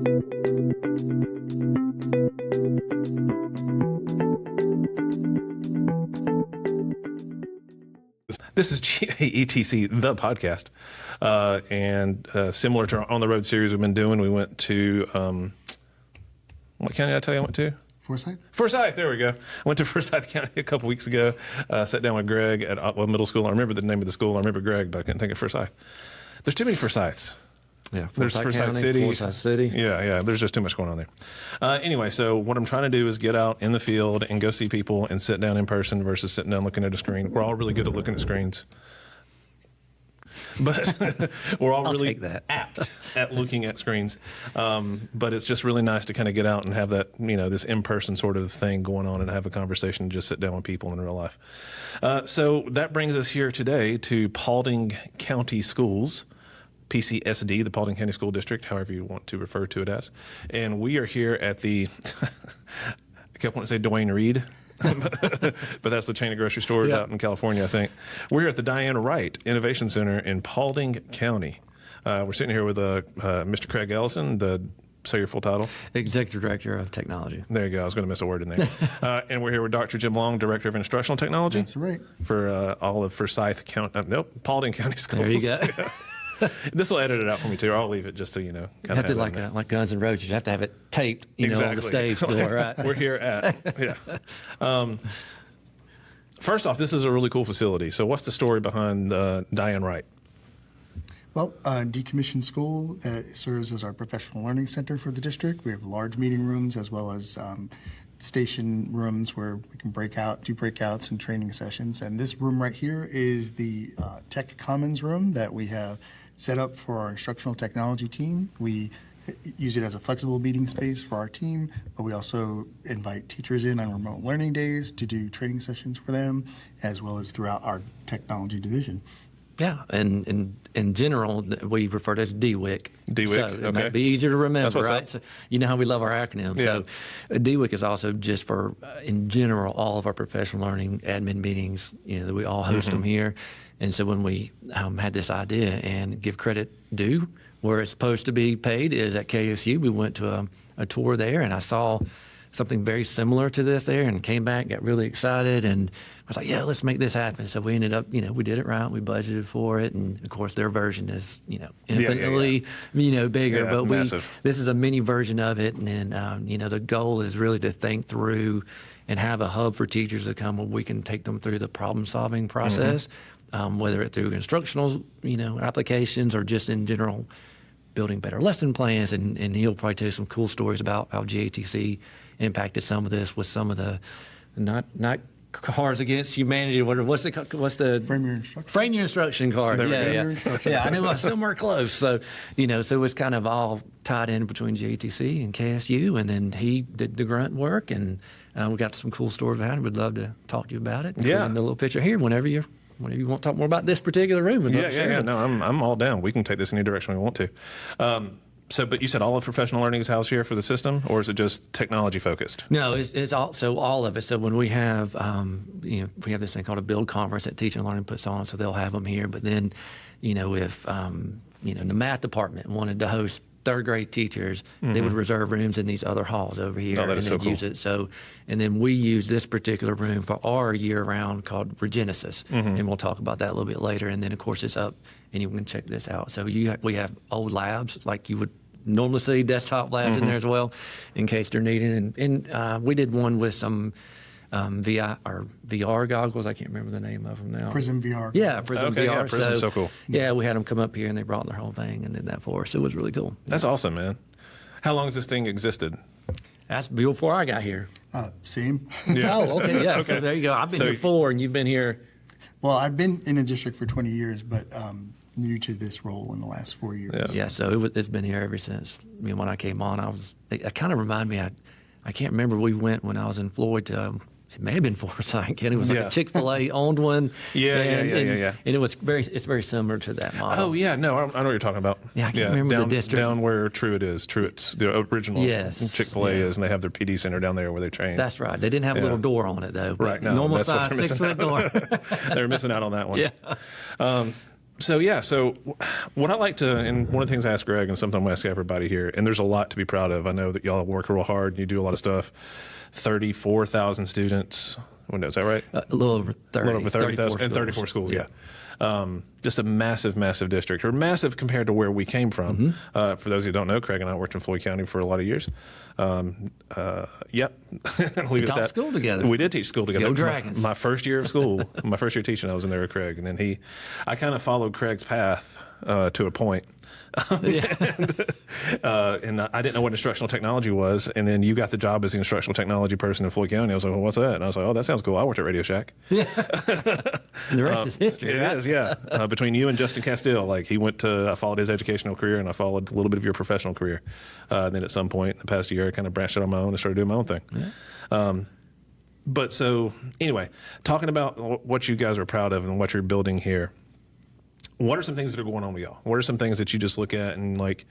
This is ETC, the podcast, and similar to our On the Road series we've been doing. We went to, what county did I tell you I went to? Forsyth, there we go. I went to Forsyth County a couple weeks ago, sat down with Greg at Otwell Middle School. I remember the name of the school. I remember Greg, but I couldn't think of Forsyth. There's too many Forsyths. Yeah, there's Forsyth City. Forsyth City. Yeah. There's just too much going on there. Anyway, so what I'm trying to do is get out in the field and go see people and sit down in person versus sitting down looking at a screen. We're all really good at looking at screens, but we're all really apt at looking at screens. But it's just really nice to kind of get out and have that, this in-person sort of thing going on and have a conversation and just sit down with people in real life. So that brings us here today to Paulding County Schools. PCSD, the Paulding County School District, however you want to refer to it as. And we are here at the, I kept wanting to say Dwayne Reed, but that's the chain of grocery stores out in California, I think. We're here at the Diane Wright Innovation Center in Paulding County. We're sitting here with Mr. Craig Ellison, say your full title. Executive Director of Technology. There you go. I was going to miss a word in there. And we're here with Dr. Jim Long, Director of Instructional Technology. That's right. For all of Forsyth County, Paulding County Schools. There you go. This will edit it out for me too, or I'll leave it just so you have to like Guns N' Roses. You have to have it taped, on the stage door, right? We're here at First off, this is a really cool facility. So, what's the story behind Diane Wright? Well, decommissioned school serves as our professional learning center for the district. We have large meeting rooms as well as station rooms where we can do breakouts and training sessions. And this room right here is the Tech Commons room that we have set up for our instructional technology team. We use it as a flexible meeting space for our team, but we also invite teachers in on remote learning days to do training sessions for them, as well as throughout our technology division. Yeah, and in general, we refer to it as DWIC. DWIC, so it might be easier to remember, right? Up. So you know how we love our acronyms. Yeah. So DWIC is also just for, in general, all of our professional learning admin meetings, that we all host them here. And so when we had this idea, and give credit due, where it's supposed to be paid is at KSU. We went to a tour there, and I saw something very similar to this there, and came back, got really excited, and I was like, yeah, let's make this happen. So we ended up, we did it right. We budgeted for it, and of course their version is, infinitely, bigger. Yeah, but massive. This is a mini version of it, and then, the goal is really to think through and have a hub for teachers to come where we can take them through the problem-solving process, whether it's through instructional, applications or just in general building better lesson plans, and he'll probably tell you some cool stories about how GATC impacted some of this with some of the not Cards Against Humanity. What's the Frame Your Instruction card? Yeah. I knew I was somewhere close. So so it's kind of all tied in between GATC and KSU, and then he did the grunt work, and we got some cool stories behind it. We'd love to talk to you about it. Yeah, and a little picture here whenever you want to talk more about this particular room. No, I'm all down. We can take this any direction we want to. But you said all of professional learning is housed here for the system, or is it just technology focused? No, it's all of it. So when we have, we have this thing called a build conference that Teaching and Learning puts on, so they'll have them here. But then, if the math department wanted to host third grade teachers, they would reserve rooms in these other halls over here, and they'd use it. So, and then we use this particular room for our year-round called ReGenesis, and we'll talk about that a little bit later. And then, of course, it's up, and you can check this out. So we have old labs like you would normally see, desktop labs in there as well, in case they're needed. And we did one with some VR goggles. I can't remember the name of them now. Prism VR. Yeah, Prism VR. Yeah, Prism's so cool. Yeah, we had them come up here, and they brought their whole thing and did that for us. It was really cool. That's awesome, man. How long has this thing existed? That's before I got here. Same. Yeah. Oh, okay, yeah. Okay. So there you go. I've been here 4, and you've been here. Well, I've been in the district for 20 years, but new to this role in the last 4 years. Yeah, so it's been here ever since. When I came on, it kind of reminded me, I can't remember, we went when I was in Floyd to, it may have been Forsyth. It was like a Chick-fil-A owned one. Yeah. And it's very similar to that model. Oh, yeah, no, I know what you're talking about. Yeah, I can't remember the district. Down where Truett's, the original Chick-fil-A is, and they have their PD center down there where they train. That's right. They didn't have a little door on it, though. Right, no, normal that's size, 6-foot door. They're missing out on that one. Yeah. So what I like to, and one of the things I ask Greg, and sometimes I ask everybody here, and there's a lot to be proud of. I know that y'all work real hard and you do a lot of stuff. 34,000 students. Is that right? A little over 30. A little over 30,000 and 34 schools. Yeah. Just a massive, massive district, or massive compared to where we came from. For those who don't know, Craig and I worked in Floyd County for a lot of years. Yep. I'll leave it at that. School together. We did teach school together. Go Dragons. My first year of school, my first year teaching, I was in there with Craig. And then I kind of followed Craig's path to a point. And I didn't know what instructional technology was. And then you got the job as the instructional technology person in Floyd County. I was like, well, what's that? And I was like, oh, that sounds cool. I worked at Radio Shack. Yeah. The rest is history. It is, yeah. Between you and Justin Castile, like I followed his educational career and I followed a little bit of your professional career. And then at some point in the past year, I kind of branched out on my own and started doing my own thing. Yeah. But so anyway, talking about what you guys are proud of and what you're building here. What are some things that are going on with y'all? What are some things that you just look at and like,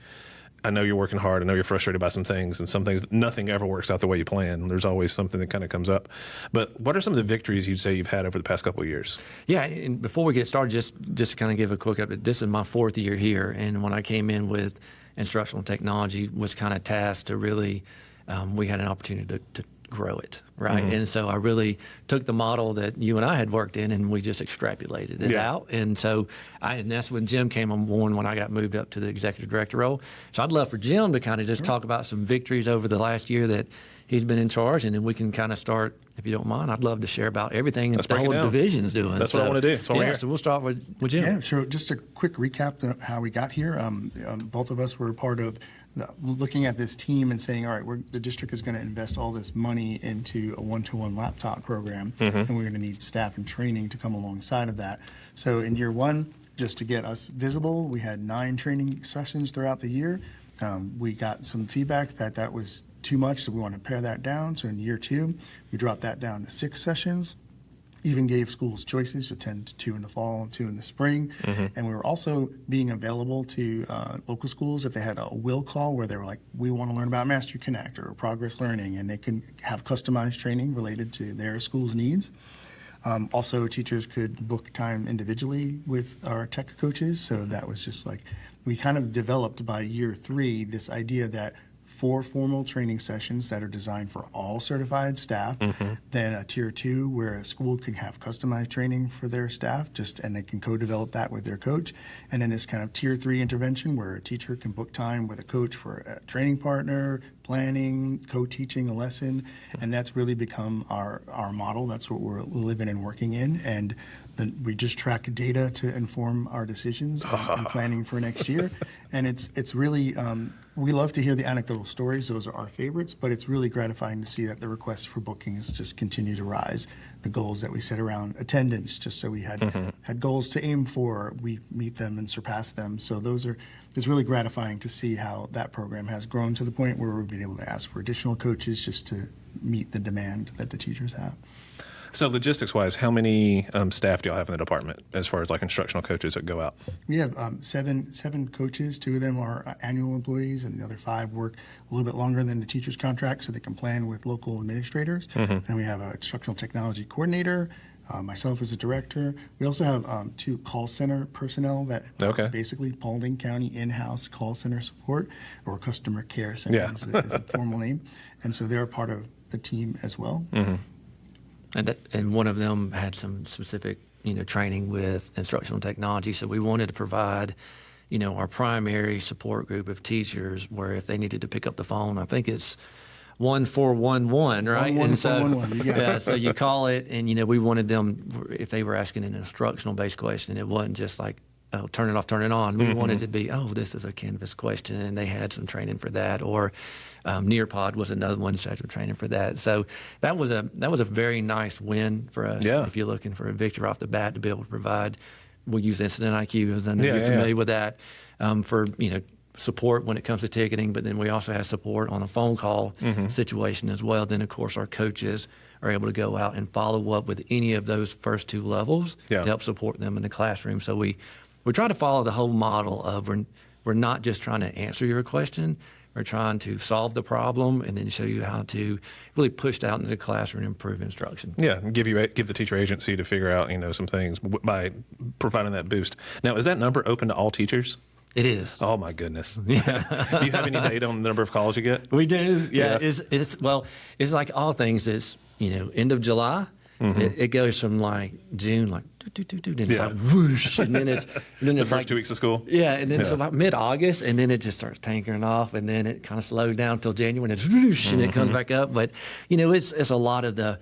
I know you're working hard. I know you're frustrated by some things, and some things, nothing ever works out the way you plan. There's always something that kind of comes up. But what are some of the victories you'd say you've had over the past couple of years? Yeah, and before we get started, just to kind of give a quick update, this is my 4th year here, and when I came in with instructional technology, was kind of tasked to really, we had an opportunity to grow it, right? And so I really took the model that you and I had worked in, and we just extrapolated it out. And so and that's when Jim came on board when I got moved up to the executive director role. So I'd love for Jim to kind of just talk about some victories over the last year that he's been in charge, and then we can kind of start, if you don't mind. I'd love to share about everything that the whole division's doing. That's what I want to do. That's what I want to hear. So we'll start with Jim. Yeah, sure. Just a quick recap to how we got here. Both of us were part of looking at this team and saying, all right, the district is going to invest all this money into a one-to-one laptop program, and we're going to need staff and training to come alongside of that. So in year one, just to get us visible, we had 9 training sessions throughout the year. We got some feedback that was too much, so we want to pare that down. So in year 2, we dropped that down to 6 sessions. Even gave schools choices to attend 2 in the fall and 2 in the spring. And we were also being available to local schools if they had a will call where they were like, we want to learn about Mastery Connect or Progress Learning, and they can have customized training related to their school's needs. Also, teachers could book time individually with our tech coaches. So that was just like, we kind of developed by year 3 this idea that 4 formal training sessions that are designed for all certified staff, then a tier 2 where a school can have customized training for their staff, and they can co-develop that with their coach, and then this kind of tier 3 intervention where a teacher can book time with a coach for a training partner, planning, co-teaching a lesson, and that's really become our model. That's what we're living and working in, and then we just track data to inform our decisions and planning for next year. And it's really, we love to hear the anecdotal stories. Those are our favorites, but it's really gratifying to see that the requests for bookings just continue to rise. The goals that we set around attendance, just so we had goals to aim for, we meet them and surpass them. So it's really gratifying to see how that program has grown to the point where we've been able to ask for additional coaches just to meet the demand that the teachers have. So logistics-wise, how many staff do y'all have in the department as far as like instructional coaches that go out? We have seven coaches. 2 of them are annual employees, and the other 5 work a little bit longer than the teacher's contract, so they can plan with local administrators. And we have an instructional technology coordinator, myself as a director. We also have 2 call center personnel that are basically Paulding County in-house call center support, or customer care center is the formal name. And so they're part of the team as well. And one of them had some specific, training with instructional technology. So we wanted to provide, our primary support group of teachers where if they needed to pick up the phone, I think it's 1411, right? 1411, you got it. Yeah, so you call it, and, we wanted them, if they were asking an instructional-based question, it wasn't just like, oh, turn it off, turn it on. We wanted it to be, oh, this is a Canvas question, and they had some training for that. Or Nearpod was another one, so training for that. So that was a very nice win for us. Yeah. If you're looking for a victory off the bat to be able to provide, we'll use Incident IQ, as I know you're familiar with that, for support when it comes to ticketing. But then we also have support on a phone call situation as well. Then of course our coaches are able to go out and follow up with any of those first 2 levels to help support them in the classroom. So we try to follow the whole model of we're not just trying to answer your question, are trying to solve the problem and then show you how to really push it out into the classroom and improve instruction. Yeah, and give the teacher agency to figure out, some things by providing that boost. Now, is that number open to all teachers? It is. Oh my goodness. Yeah. Do you have any data on the number of calls you get? We do. Yeah. It's like all things. It's, end of July. It goes from like June, like then it's like whoosh, and then it's the first like 2 weeks of school. Yeah, and then it's about mid-August, and then it just starts tankering off, and then it kind of slows down until January, and it's whoosh, and it comes back up. But it's a lot of the,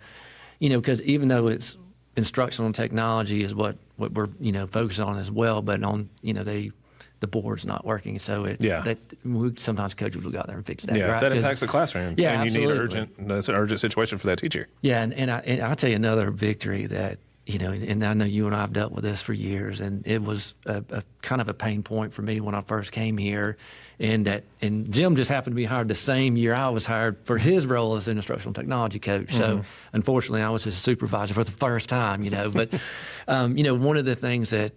because even though it's instructional technology is what we're focused on as well, but on the board's not working, so we sometimes coaches will go out there and fix that. Yeah, right? that impacts the classroom. Yeah, and you absolutely. that's an urgent situation for that teacher. Yeah, and I'll tell you another victory that and I know you and I have dealt with this for years, and it was a kind of a pain point for me when I first came here, and Jim just happened to be hired the same year I was hired for his role as an instructional technology coach. So unfortunately, I was his supervisor for the first time. But one of the things that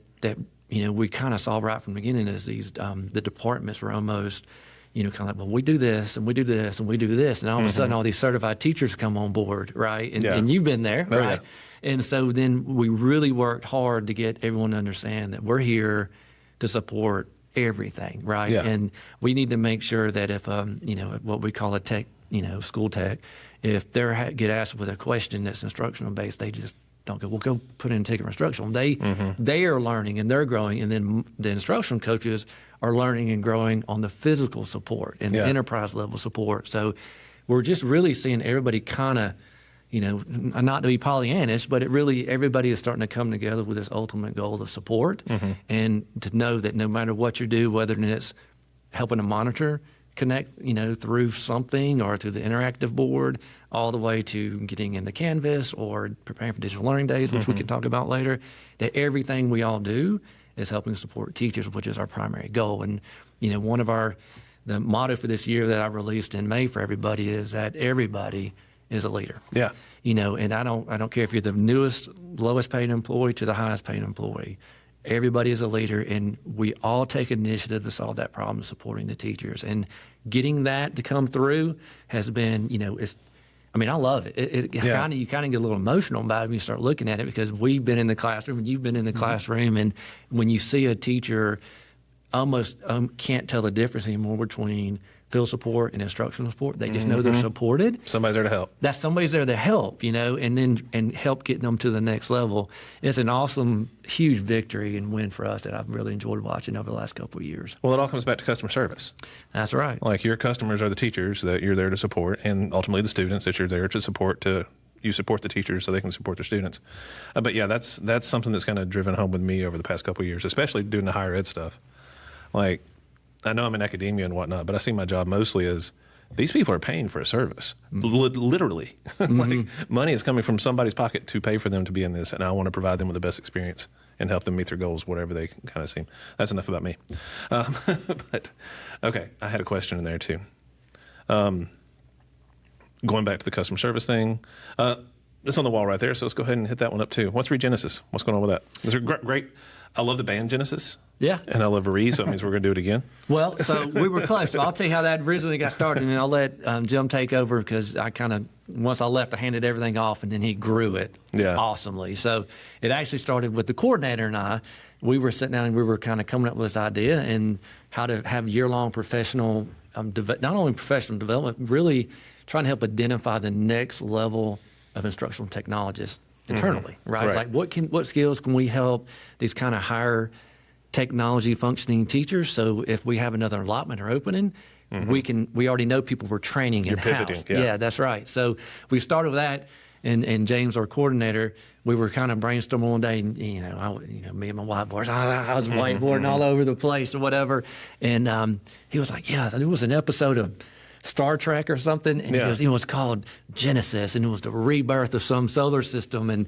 we kind of saw right from the beginning is the departments were almost, kind of like, well, we do this and we do this and we do this. And all of a sudden, all these certified teachers come on board, right? And you've been there, oh, right? Yeah. And so then we really worked hard to get everyone to understand that we're here to support everything, right? Yeah. And we need to make sure that if, what we call a tech, school tech, if they get asked with a question that's instructional based, they just don't go, well, go put in ticket instructional. They are learning and they're growing, and then the instructional coaches are learning and growing on the physical support and the enterprise level support. So we're just really seeing everybody kind of, not to be Pollyannish, but everybody is starting to come together with this ultimate goal of support, and to know that no matter what you do, whether it's helping a monitor connect, through something or through the interactive board, all the way to getting in the Canvas or preparing for digital learning days, which we can talk about later, that everything we all do is helping support teachers, which is our primary goal. And, one of the motto for this year that I released in May for everybody is that everybody is a leader. Yeah. And I don't care if you're the newest, lowest paid employee to the highest paid employee. Everybody is a leader, and we all take initiative to solve that problem, supporting the teachers. And getting that to come through has been, I love it. You kind of get a little emotional about it when you start looking at it, because we've been in the classroom and you've been in the classroom, and when you see a teacher almost can't tell the difference anymore between field support and instructional support. They just know they're supported. Somebody's there to help. Somebody's there to help, and help get them to the next level. It's an awesome, huge victory and win for us that I've really enjoyed watching over the last couple of years. Well, it all comes back to customer service. That's right. Like, your customers are the teachers that you're there to support, and ultimately the students that you're there to support. You support the teachers so they can support their students. But yeah, that's something that's kind of driven home with me over the past couple of years, especially doing the higher ed stuff. Like, I know I'm in academia and whatnot, but I see my job mostly as these people are paying for a service, literally. Like, money is coming from somebody's pocket to pay for them to be in this, and I want to provide them with the best experience and help them meet their goals, whatever they kind of seem. That's enough about me. But, okay, I had a question in there too. Going back to the customer service thing, it's on the wall right there, so let's go ahead and hit that one up too. What's ReGenesis? What's going on with that? These are great. I love the band Genesis. Yeah. And I love Re, so it means we're going to do it again. Well, so we were close. So I'll tell you how that originally got started, and then I'll let Jim take over, because I kind of, once I left, I handed everything off, and then he grew it awesomely. So it actually started with the coordinator and I. We were sitting down and we were kind of coming up with this idea and how to have year-long professional, not only professional development, really trying to help identify the next level of instructional technologists internally, right? Like, what skills can we help these kind of higher technology functioning teachers? So if we have another allotment or opening, we already know people we're training in-house. You're pivoting, yeah, that's right. So we started with that, and James, our coordinator, we were kind of brainstorming one day, and me and my whiteboards, I was whiteboarding all over the place or whatever, and he was like, yeah, there was an episode of Star Trek or something, and it was called Genesis, and it was the rebirth of some solar system, and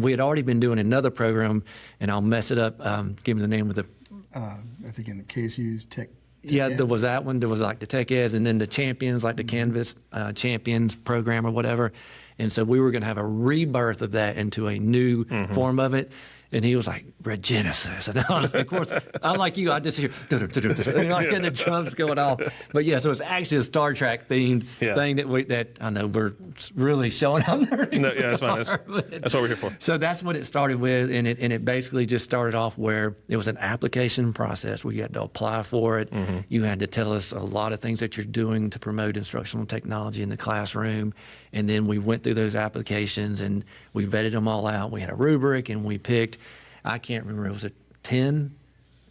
we had already been doing another program, and I'll mess it up, give me the name of the... I think in the KSU's Tech. Yeah, there was that one. There was like the Tech Eds, and then the Champions, like the Canvas Champions program or whatever. And so we were going to have a rebirth of that into a new form of it. And he was like, ReGenesis. And I was, of course, I'm like you, I just hear, I hear the drums going off. But yeah, so it's actually a Star Trek themed thing that I know we're really showing up. No, yeah, that's fine. That's what we're here for. So that's what it started with. And it basically just started off where it was an application process where you had to apply for it. Mm-hmm. You had to tell us a lot of things that you're doing to promote instructional technology in the classroom. And then we went through those applications and we vetted them all out. We had a rubric and we picked, I can't remember, was it 10,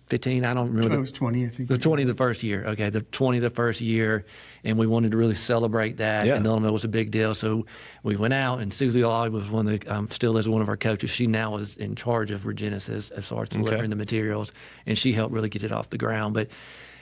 15? I don't remember. It was 20, I think. The 20 the first year. Okay, the 20 the first year. And we wanted to really celebrate that. And Illinois was a big deal. So we went out, and Susie Lawley was one of the, still is one of our coaches. She now is in charge of ReGenesis as far as delivering the materials. And she helped really get it off the ground. But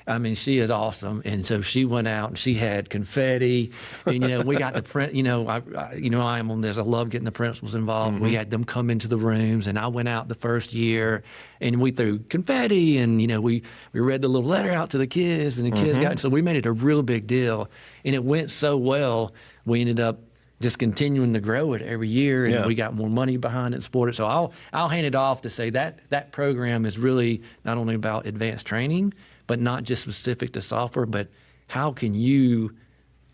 I mean, she is awesome, and so she went out and she had confetti, and we got the print. I am on this. I love getting the principals involved. Mm-hmm. We had them come into the rooms, and I went out the first year, and we threw confetti, and we read the little letter out to the kids, and the kids got. So we made it a real big deal, and it went so well. We ended up just continuing to grow it every year, and we got more money behind it and support it. So I'll hand it off to say that program is really not only about advanced training, but not just specific to software, but how can you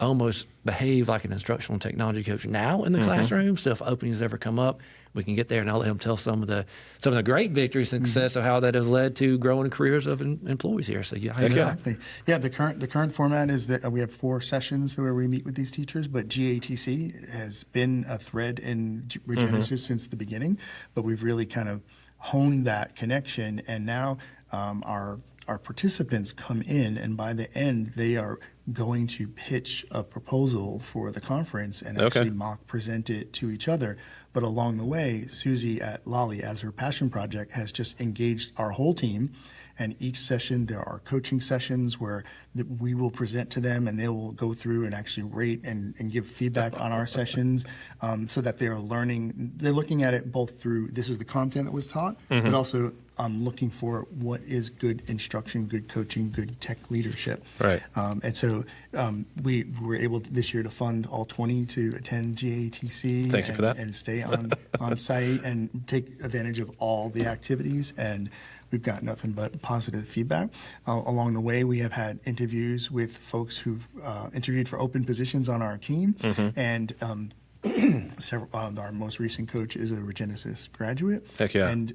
almost behave like an instructional technology coach now in the classroom? So if openings ever come up, we can get there, and I'll let him tell some of the great victories and success of how that has led to growing careers of employees here. So exactly. Yeah, the current format is that we have 4 sessions where we meet with these teachers, but GATC has been a thread in ReGenesis since the beginning, but we've really kind of honed that connection, and now our participants come in, and by the end, they are going to pitch a proposal for the conference and actually mock present it to each other. But along the way, Susie at Lawley, as her passion project, has just engaged our whole team. And each session, there are coaching sessions where we will present to them, and they will go through and actually rate and give feedback on our sessions, so that they are learning. They're looking at it both through, this is the content that was taught, but also looking for what is good instruction, good coaching, good tech leadership. Right. And so we were able this year to fund all 20 to attend GATC. Thank you for that. And stay on site and take advantage of all the activities. And we've got nothing but positive feedback. Along the way, we have had interviews with folks who've interviewed for open positions on our team. And our most recent coach is a ReGenesis graduate. Heck yeah. And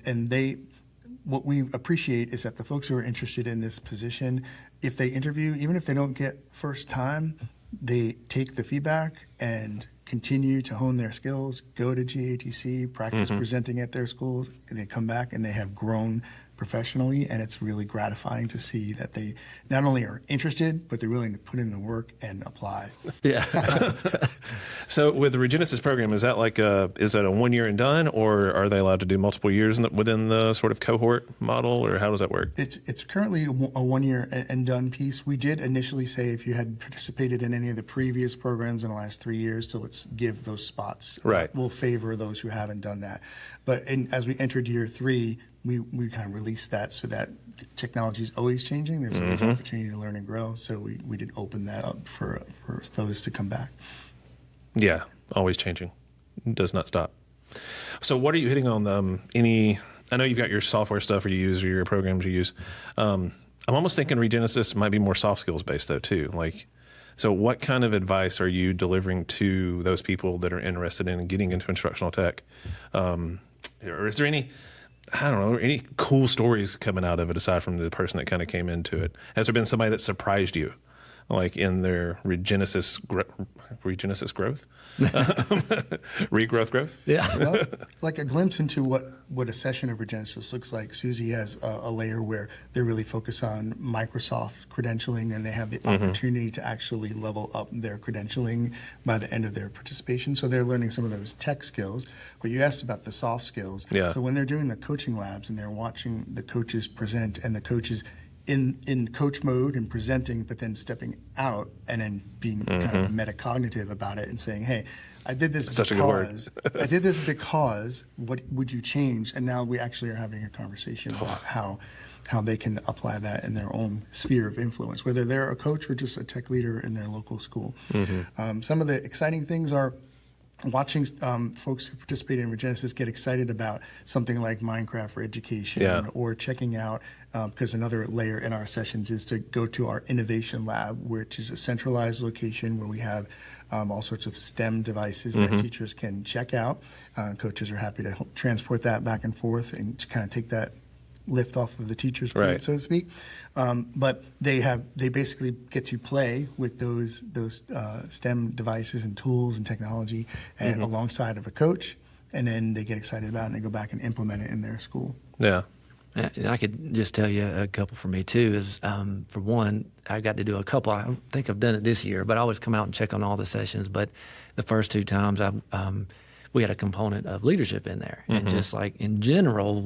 what we appreciate is that the folks who are interested in this position, if they interview, even if they don't get first time, they take the feedback and continue to hone their skills, go to GATC, practice presenting at their schools, and they come back and they have grown professionally, and it's really gratifying to see that they not only are interested, but they're willing to put in the work and apply. Yeah. So with the ReGenesis program, is that is that a 1 year and done, or are they allowed to do multiple years within the sort of cohort model, or how does that work? It's currently a 1 year and done piece. We did initially say if you had participated in any of the previous programs in the last 3 years, so let's give those spots. Right. We'll favor those who haven't done that. But as we entered year 3, we kind of released that so that technology is always changing. There's always opportunity to learn and grow. So we did open that up for those to come back. Yeah, always changing. It does not stop. So what are you hitting on I know you've got your software stuff you use or your programs you use. I'm almost thinking ReGenesis might be more soft skills based though too. So what kind of advice are you delivering to those people that are interested in getting into instructional tech? Or is there any cool stories coming out of it aside from the person that kind of came into it? Has there been somebody that surprised you, in their ReGenesis growth? Regrowth growth? Yeah. Well, like a glimpse into what a session of ReGenesis looks like. Susie has a layer where they really focus on Microsoft credentialing, and they have the opportunity to actually level up their credentialing by the end of their participation. So they're learning some of those tech skills. But you asked about the soft skills. Yeah. So when they're doing the coaching labs and they're watching the coaches present, and the coaches in coach mode and presenting, but then stepping out and then being kind of metacognitive about it and saying, hey, I did this I did this because what would you change? And now we actually are having a conversation about how they can apply that in their own sphere of influence, whether they're a coach or just a tech leader in their local school. Some of the exciting things are watching folks who participate in ReGenesis get excited about something like Minecraft for education, Yeah. or checking out, because another layer in our sessions is to go to our innovation lab, which is a centralized location where we have all sorts of STEM devices that teachers can check out. Coaches are happy to help transport that back and forth and to kind of take that lift off of the teacher's plate, Right. so to speak. But they basically get to play with those STEM devices and tools and technology and alongside of a coach, and then they get excited about it and they go back and implement it in their school. Yeah. And I could just tell you a couple for me too. Is for one, I got to do a couple. I don't think I've done it this year, but I always come out and check on all the sessions. But the first 2 times, we had a component of leadership in there, and just like in general,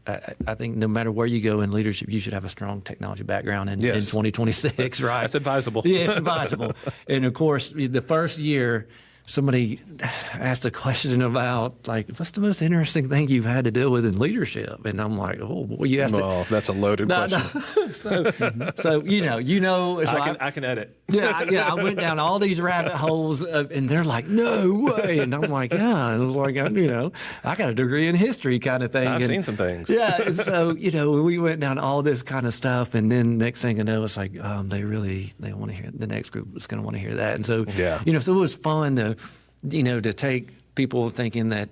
I think no matter where you go in leadership, you should have a strong technology background in 2026, right? That's advisable. Yeah, it's advisable. And of course, the first year, somebody asked a question about, like, what's the most interesting thing you've had to deal with in leadership? And I'm like, oh, well, you asked Well, that's a loaded question. No. So I can edit. I went down all these rabbit holes, and they're like, no way. And I'm like, yeah. And I was like, I got a degree in history kind of thing. I've seen some things. Yeah. So, we went down all this kind of stuff. And then next thing I know, it's like, they want to hear, the next group is going to want to hear that. And so, so it was fun to take people thinking that,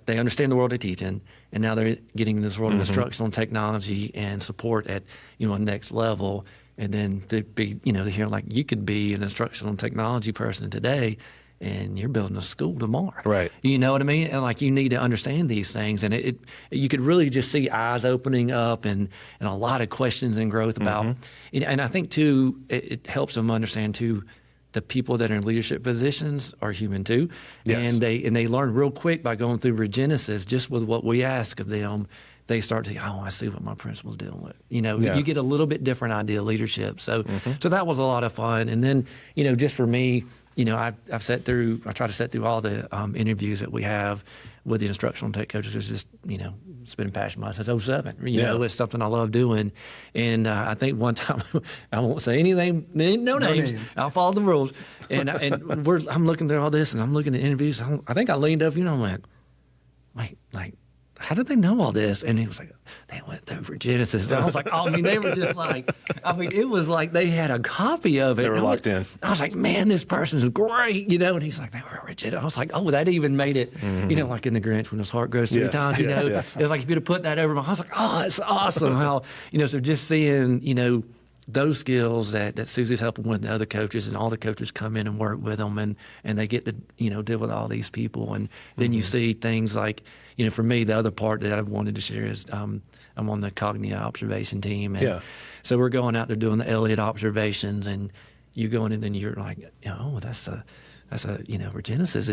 they understand the world of teaching, and now they're getting in this world of instructional technology and support at, a next level. And then to be, to hear like you could be an instructional technology person today and you're building a school tomorrow. Right. You know what I mean? And like you need to understand these things. And you could really just see eyes opening up and a lot of questions and growth about. And I think, too, it helps them understand, too, the people that are in leadership positions are human, too. Yes. And they learn real quick by going through ReGenesis, just with what we ask of them. They start to, I see what my principal's dealing with. You get a little bit different idea of leadership. So that was a lot of fun. And then, just for me, I try to set through all the interviews that we have with the instructional tech coaches. It's just, it's been a passion of mine since 2007. It's something I love doing. And I think one time, I won't say anything, no names. I'll follow the rules. And I'm looking through all this, and I'm looking at interviews. I think I leaned over, and went, wait, like, how did they know all this? And he was like, they went through ReGenesis. And I was like, they were just like, it was like they had a copy of it. They were locked in. I was like, man, this person's great, And he's like, they were ReGenesis. I was like, oh, that even made it, like in the Grinch when his heart grows 3 times, Yes. It was like if you'd have put that over my, I was like, oh, it's awesome how, so just seeing, those skills that Susie's helping with the other coaches, and all the coaches come in and work with them, and they get to, deal with all these people. And then you see things like, for me, the other part that I wanted to share is I'm on the cognitive observation team. And so we're going out there doing the Elliott observations, and you go in and then you're like, that's a ReGenesis.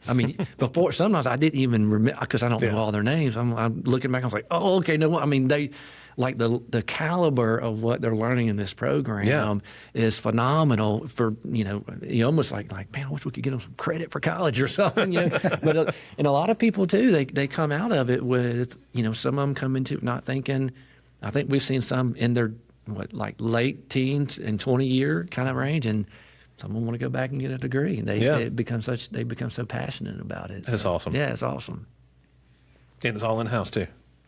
And before, sometimes I didn't even remember, because I don't know all their names. I'm looking back, I was like, oh, okay, no, they, like the caliber of what they're learning in this program is phenomenal. For you almost like man, I wish we could get them some credit for college or something. But and a lot of people too, they come out of it with some of them come into it not thinking. I think we've seen some in their late teens and 20-year kind of range, and some of them want to go back and get a degree, and they become so passionate about it. That's awesome. Yeah, it's awesome. And it's all in-house too.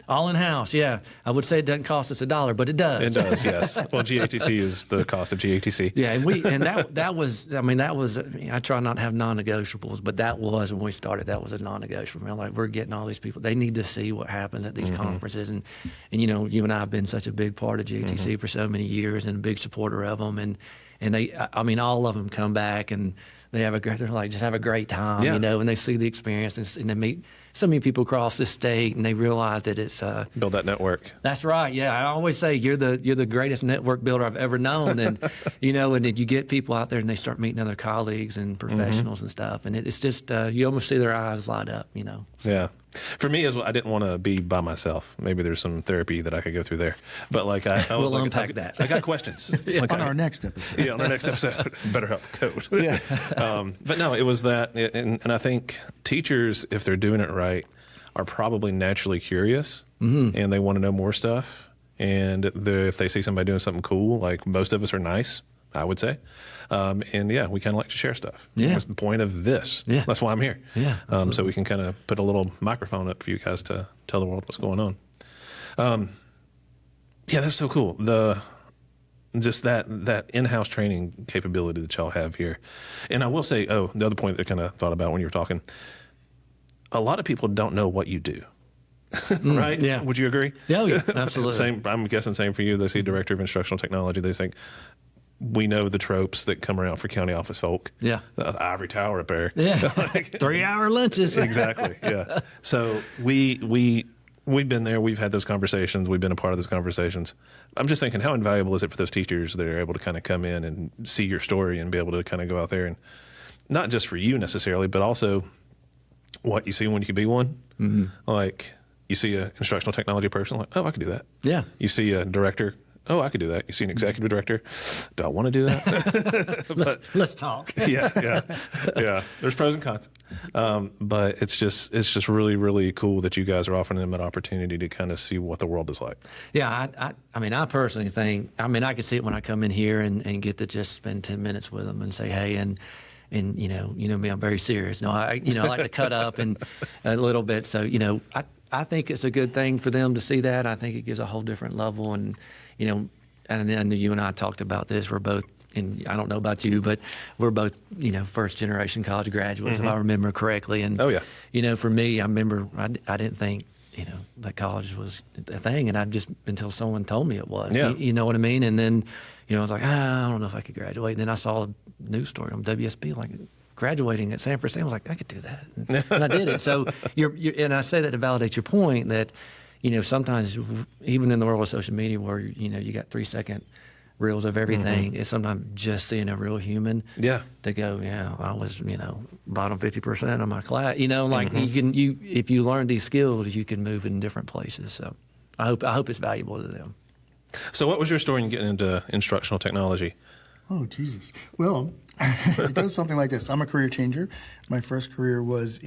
All in-house, yeah. I would say it doesn't cost us $1, but it does. It does, yes. Well, GATC is the cost of GATC. Yeah, and that was I try not to have non-negotiables, but that was, when we started, that was a non-negotiable. We're getting all these people. They need to see what happens at these conferences. And you and I have been such a big part of GATC for so many years, and a big supporter of them. And they, all of them come back, and they're like, just have a great time, and they see the experience, and they meet so many people across the state, and they realize that it's build that network. That's right. Yeah, I always say you're the greatest network builder I've ever known, and and then you get people out there, and they start meeting other colleagues and professionals and stuff, and it's just you almost see their eyes light up. Yeah. For me as well, I didn't want to be by myself. Maybe there's some therapy that I could go through there. But we'll unpack that. I got questions. On our next episode. Yeah, on our next episode. Better help code. Yeah. But no, it was that. And I think teachers, if they're doing it right, are probably naturally curious, and they want to know more stuff. And if they see somebody doing something cool, like most of us are nice. I would say. And yeah, we kind of like to share stuff. Yeah. That's the point of this. Yeah. That's why I'm here. Yeah, So we can kind of put a little microphone up for you guys to tell the world what's going on. Yeah, that's so cool. Just that in-house training capability that y'all have here. And I will say, the other point that I kind of thought about when you were talking, a lot of people don't know what you do. Right? Yeah. Would you agree? Yeah, absolutely. Same. I'm guessing same for you. They see Director of Instructional Technology. They think, we know the tropes that come around for county office folk. Yeah. The ivory tower up there. Yeah. 3-hour lunches. Exactly. Yeah. So we've been there. We've had those conversations. We've been a part of those conversations. I'm just thinking, how invaluable is it for those teachers that are able to kind of come in and see your story and be able to kind of go out there and not just for you necessarily, but also what you see when you can be one. Mm-hmm. Like you see an instructional technology person, like, oh, I could do that. Yeah. You see a director. Oh, I could do that. You see an executive director. Do I want to do that? Let's talk. Yeah. There's pros and cons, but it's just really, really cool that you guys are offering them an opportunity to kind of see what the world is like. Yeah, I mean, I personally think, I can see it when I come in here and get to just spend 10 minutes with them and say, hey, and you know me, I'm very serious. No, I like to cut up and a little bit. So, I think it's a good thing for them to see that. I think it gives a whole different level. And, and I know you and I talked about this. We're both, and I don't know about you, but we're both, first generation college graduates, if I remember correctly. And, oh, yeah. For me, I remember I didn't think, that college was a thing. And until someone told me it was, yeah. You know what I mean? And then, I was like, I don't know if I could graduate. And then I saw a news story on WSB, like, graduating at San Francisco. I was like, I could do that. And I did it. So and I say that to validate your point that, sometimes even in the world of social media where, you got 3-second reels of everything, it's sometimes just seeing a real human to go, I was, bottom 50% of my class, if you learn these skills, you can move in different places. So I hope it's valuable to them. So what was your story in getting into instructional technology? Oh, Jesus. Well, it goes something like this. I'm a career changer. My first career was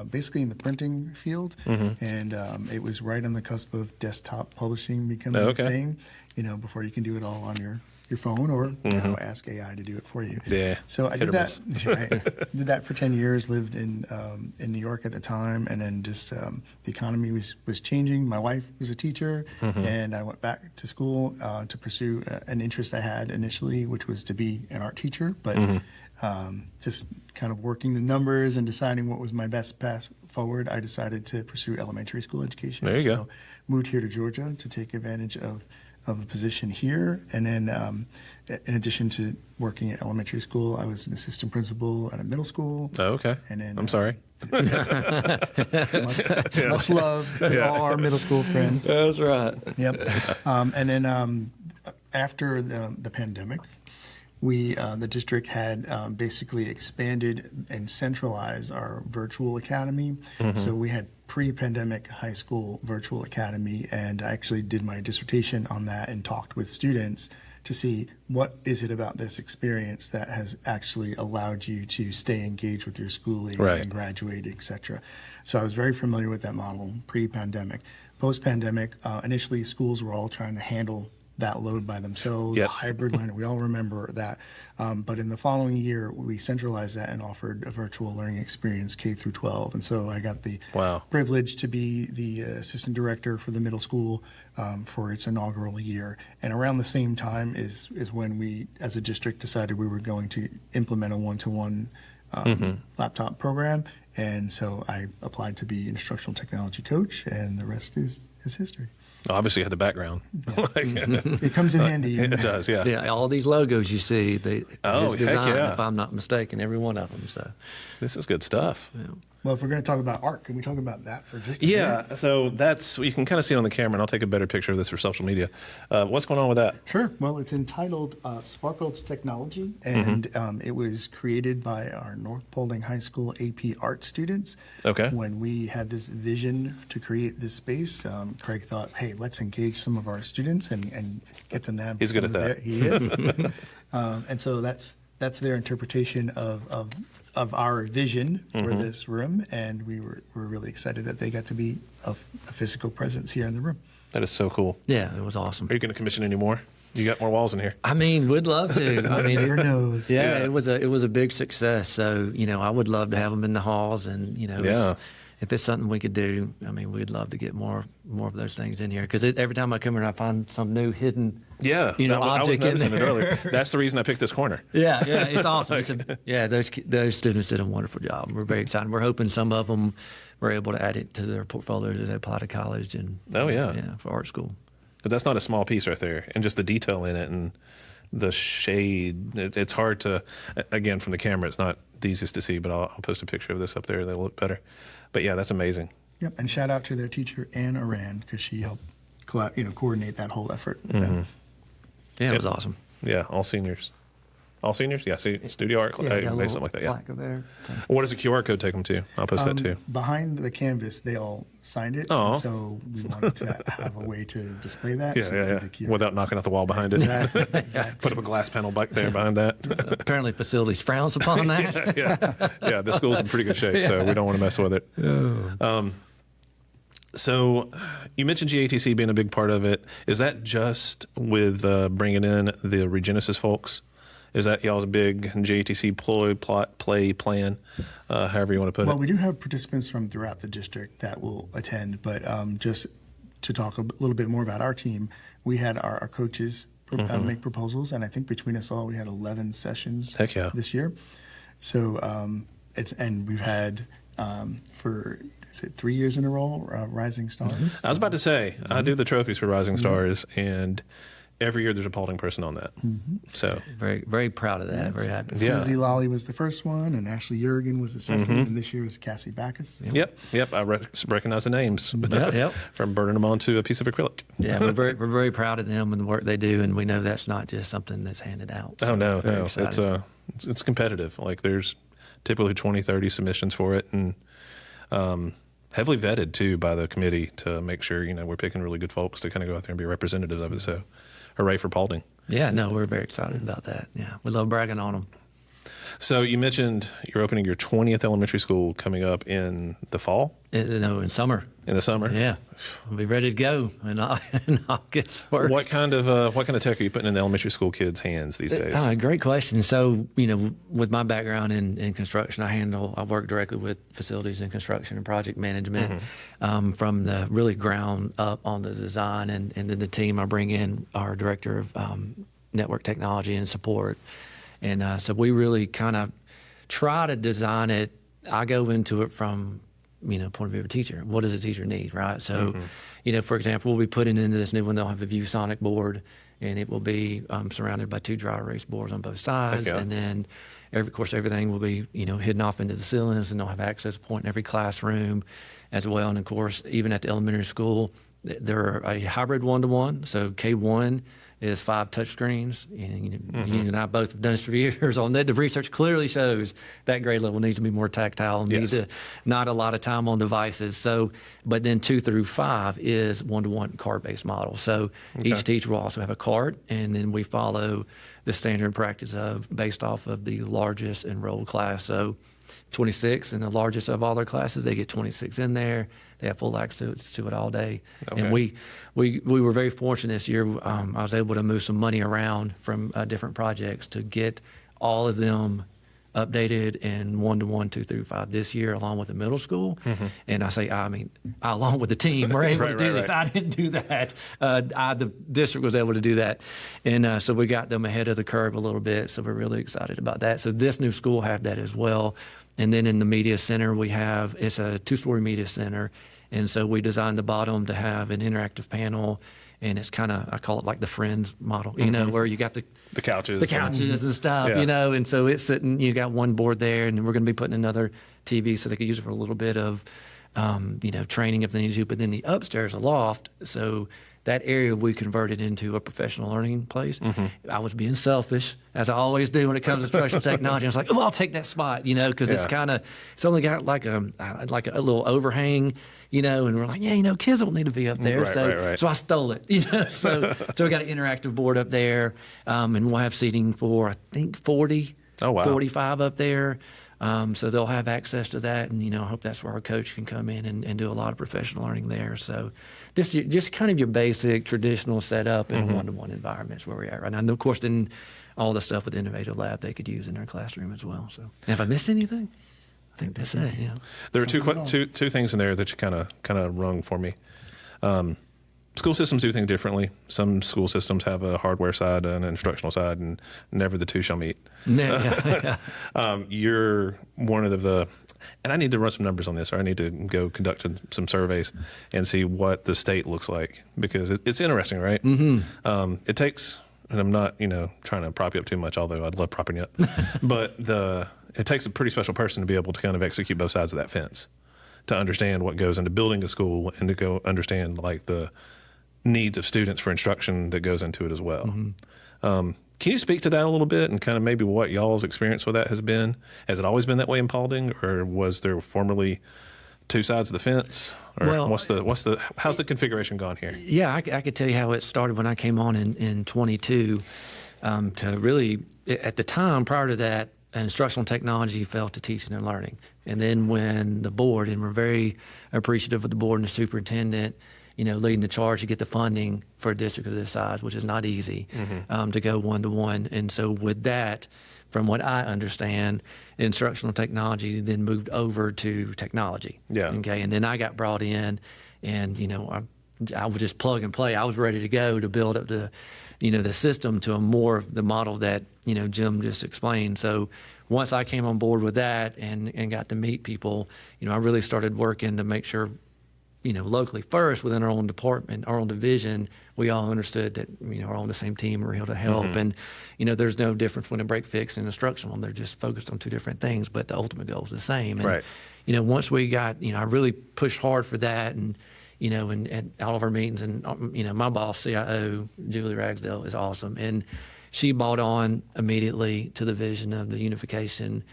basically in the printing field, and it was right on the cusp of desktop publishing becoming a thing, before you can do it all on your phone or ask AI to do it for you. Yeah. So I did that. Right, did that for 10 years. Lived in New York at the time, and then just the economy was changing. My wife was a teacher, and I went back to school to pursue an interest I had initially, which was to be an art teacher. But just kind of working the numbers and deciding what was my best path forward, I decided to pursue elementary school education. There you go. Moved here to Georgia to take advantage of a position here, and then in addition to working at elementary school, I was an assistant principal at a middle school. Oh, okay. And then I'm sorry. Much love to all our middle school friends. That's right. Yep. And then after the pandemic, the district had basically expanded and centralized our virtual academy. So we had pre-pandemic high school virtual academy, and I actually did my dissertation on that and talked with students to see what is it about this experience that has actually allowed you to stay engaged with your schooling and graduate, etc. So I was very familiar with that model pre-pandemic. Post-pandemic, initially schools were all trying to handle that load by themselves, hybrid learning. We all remember that. But in the following year, we centralized that and offered a virtual learning experience K through 12. And so I got the privilege to be the assistant director for the middle school for its inaugural year. And around the same time is when we, as a district, decided we were going to implement a one-to-one laptop program. And so I applied to be instructional technology coach, and the rest is history. Obviously, you had the background. Yeah. It comes in handy. It does, yeah. Yeah, all these logos you see, his design, yeah. if I'm not mistaken, every one of them. So this is good stuff. Yeah. Well, if we're going to talk about art, can we talk about that for just a minute? So you can kind of see it on the camera, and I'll take a better picture of this for social media. What's going on with that? Sure. Well, it's entitled Sparkles Technology, and it was created by our North Paulding High School AP art students. Okay. When we had this vision to create this space, Craig thought, hey, let's engage some of our students and get them to have He's good at that. He is. And so that's their interpretation of our vision for this room, and we're really excited that they got to be a physical presence here in the room. That is so cool. Yeah, it was awesome. Are you going to commission any more? You got more walls in here. I mean, we'd love to. I mean, Never knows. yeah, it was a big success. So, I would love to have them in the halls, and if it's something we could do, I mean, we'd love to get more of those things in here, because every time I come here, I find some new hidden object I was in noticing there. it earlier. That's the reason I picked this corner. Yeah, it's awesome. Those students did a wonderful job. We're very excited. We're hoping some of them were able to add it to their portfolios as they apply to college and for art school. But that's not a small piece right there, and just the detail in it and the shade. It's hard to, again, from the camera, it's not the easiest to see, but I'll post a picture of this up there. They'll look better. But yeah, that's amazing. Yep, and shout out to their teacher, Ann Arand, because she helped coordinate that whole effort with them. Yeah, it was awesome. Yeah, all seniors. All seniors? Yeah, see, studio art, maybe something like that. Yeah. There. What does the QR code take them to? I'll post that too. Behind the canvas, they all signed it. Oh. So we wanted to have a way to display that. Yeah, so we did the QR Without knocking out the wall behind it. Exactly. Put up a glass panel back there behind that. Apparently, facilities frowns upon that. yeah. The school's in pretty good shape, so we don't want to mess with it. So you mentioned GATC being a big part of it. Is that just with bringing in the ReGenesis folks? Is that y'all's big GATC play plan, however you want to put it? Well, we do have participants from throughout the district that will attend, but just to talk a little bit more about our team, we had our coaches make proposals, and I think between us all, we had 11 sessions this year. So and we've had for 3 years in a row, Rising Stars. I was about to say, I do the trophies for Rising Stars, and every year there's a Paulding person on that. So very, very proud of that. Very happy. Susie Lolly was the first one, and Ashley Jurgen was the second, and this year is Cassie Backus. Yep. I recognize the names Yep. from burning them onto a piece of acrylic. Yeah, we're very proud of them and the work they do, and we know that's not just something that's handed out. Oh, So no. very excited. It's competitive. Like there's typically 20, 30 submissions for it, and heavily vetted too by the committee to make sure we're picking really good folks to kind of go out there and be representatives of it. So, hooray for Paulding! Yeah, no, we're very excited about that. Yeah, we love bragging on them. So you mentioned you're opening your 20th elementary school coming up in the fall. In summer. In the summer. Yeah, we'll be ready to go in August 1st. What kind of tech are you putting in the elementary school kids' hands these days? Great question. So, with my background in construction, I work directly with facilities and construction and project management, from the really ground up on the design, and then the team I bring in our Director of Network Technology and Support. And so we really kind of try to design it. I go into it from point of view of a teacher. What does a teacher need, right? So, for example, we'll be putting into this new one, they'll have a ViewSonic board, and it will be surrounded by 2 dry erase boards on both sides. Okay. And then, of course, everything will be, hidden off into the ceilings, and they'll have access point in every classroom as well. And, of course, even at the elementary school, they're a hybrid 1-to-1. So K1 is 5 touchscreens, and you and I both have done this for years on that. The research clearly shows that grade level needs to be more tactile, needs not a lot of time on devices. So, but then 2 through 5 is 1-to-1 card-based model. So each teacher will also have a card, and then we follow the standard practice based off of the largest enrolled class. So 26 in the largest of all their classes, they get 26 in there. They have full access to it all day. Okay. And we were very fortunate this year. I was able to move some money around from different projects to get all of them updated in 1-to-1, 2 through 5 this year, along with the middle school. And I mean, along with the team, we're able to do this. I didn't do that. The district was able to do that. And so we got them ahead of the curve a little bit. So we're really excited about that. So this new school have that as well. And then in the media center, it's a 2-story media center. And so we designed the bottom to have an interactive panel, and it's kind of, I call it like the Friends model, where you got the couches. The couches and stuff, and so it's sitting, you got one board there, and we're going to be putting another TV so they could use it for a little bit of, training if they need to. But then the upstairs, a loft, so that area we converted into a professional learning place. I was being selfish, as I always do when it comes to instructional technology. I was like, oh, I'll take that spot, because it's only got like a little overhang, and we're like, kids don't need to be up there. So I stole it, So we got an interactive board up there, and we'll have seating for, I think, 40, 45 up there. So they'll have access to that, and I hope that's where our coach can come in and do a lot of professional learning there. So this just kind of your basic traditional setup in one-to-one environments where we're at right now. And of course, then all the stuff with the Innovative Lab they could use in their classroom as well. So if I missed anything, I think that's it. Yeah. There are two things in there that you kind of rung for me. School systems do things differently. Some school systems have a hardware side and an instructional side, and never the two shall meet. You're one of the, and I need to run some numbers on this, or I need to go conduct some surveys and see what the state looks like, because it's interesting, right? It takes, and I'm not trying to prop you up too much, although I'd love propping you up, but it takes a pretty special person to be able to kind of execute both sides of that fence, to understand what goes into building a school and to go understand like the needs of students for instruction that goes into it as well. Can you speak to that a little bit and kind of maybe what y'all's experience with that has been? Has it always been that way in Paulding, or was there formerly two sides of the fence? Or Well, how's the configuration gone here? Yeah, I could tell you how it started when I came on in 22. To really, at the time prior to that, instructional technology fell to teaching and learning. And then when the board, and we're very appreciative of the board and the superintendent, leading the charge to get the funding for a district of this size, which is not easy, to go one-to-one. And so with that, from what I understand, instructional technology then moved over to technology. Yeah. Okay. And then I got brought in, and, I would just plug and play. I was ready to go to build up the system to a more of the model that, Jim just explained. So once I came on board with that and got to meet people, I really started working to make sure, locally first within our own department, our own division, we all understood that, we're all on the same team, we're here to help. And, there's no difference when a break fix and instructional. They're just focused on two different things, but the ultimate goal is the same. And, right. Once we got, I really pushed hard for that, and, and at all of our meetings, and, my boss, CIO, Julie Ragsdale, is awesome. And she bought on immediately to the vision of the unification,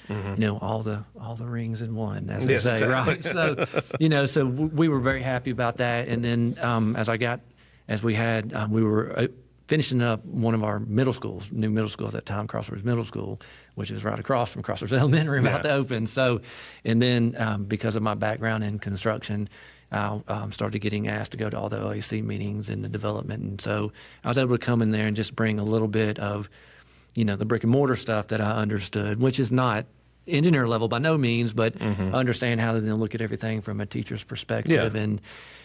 all the rings in one, as they say, exactly. right? So, so we were very happy about that. And then we were finishing up one of our middle schools, new middle school at that time, Crossroads Middle School, which is right across from Crossroads Elementary, about to open. So, and then because of my background in construction, I started getting asked to go to all the OAC meetings and the development. And so I was able to come in there and just bring a little bit of, the brick and mortar stuff that I understood, which is not engineer level by no means, but understand how to then look at everything from a teacher's perspective. Yeah. And,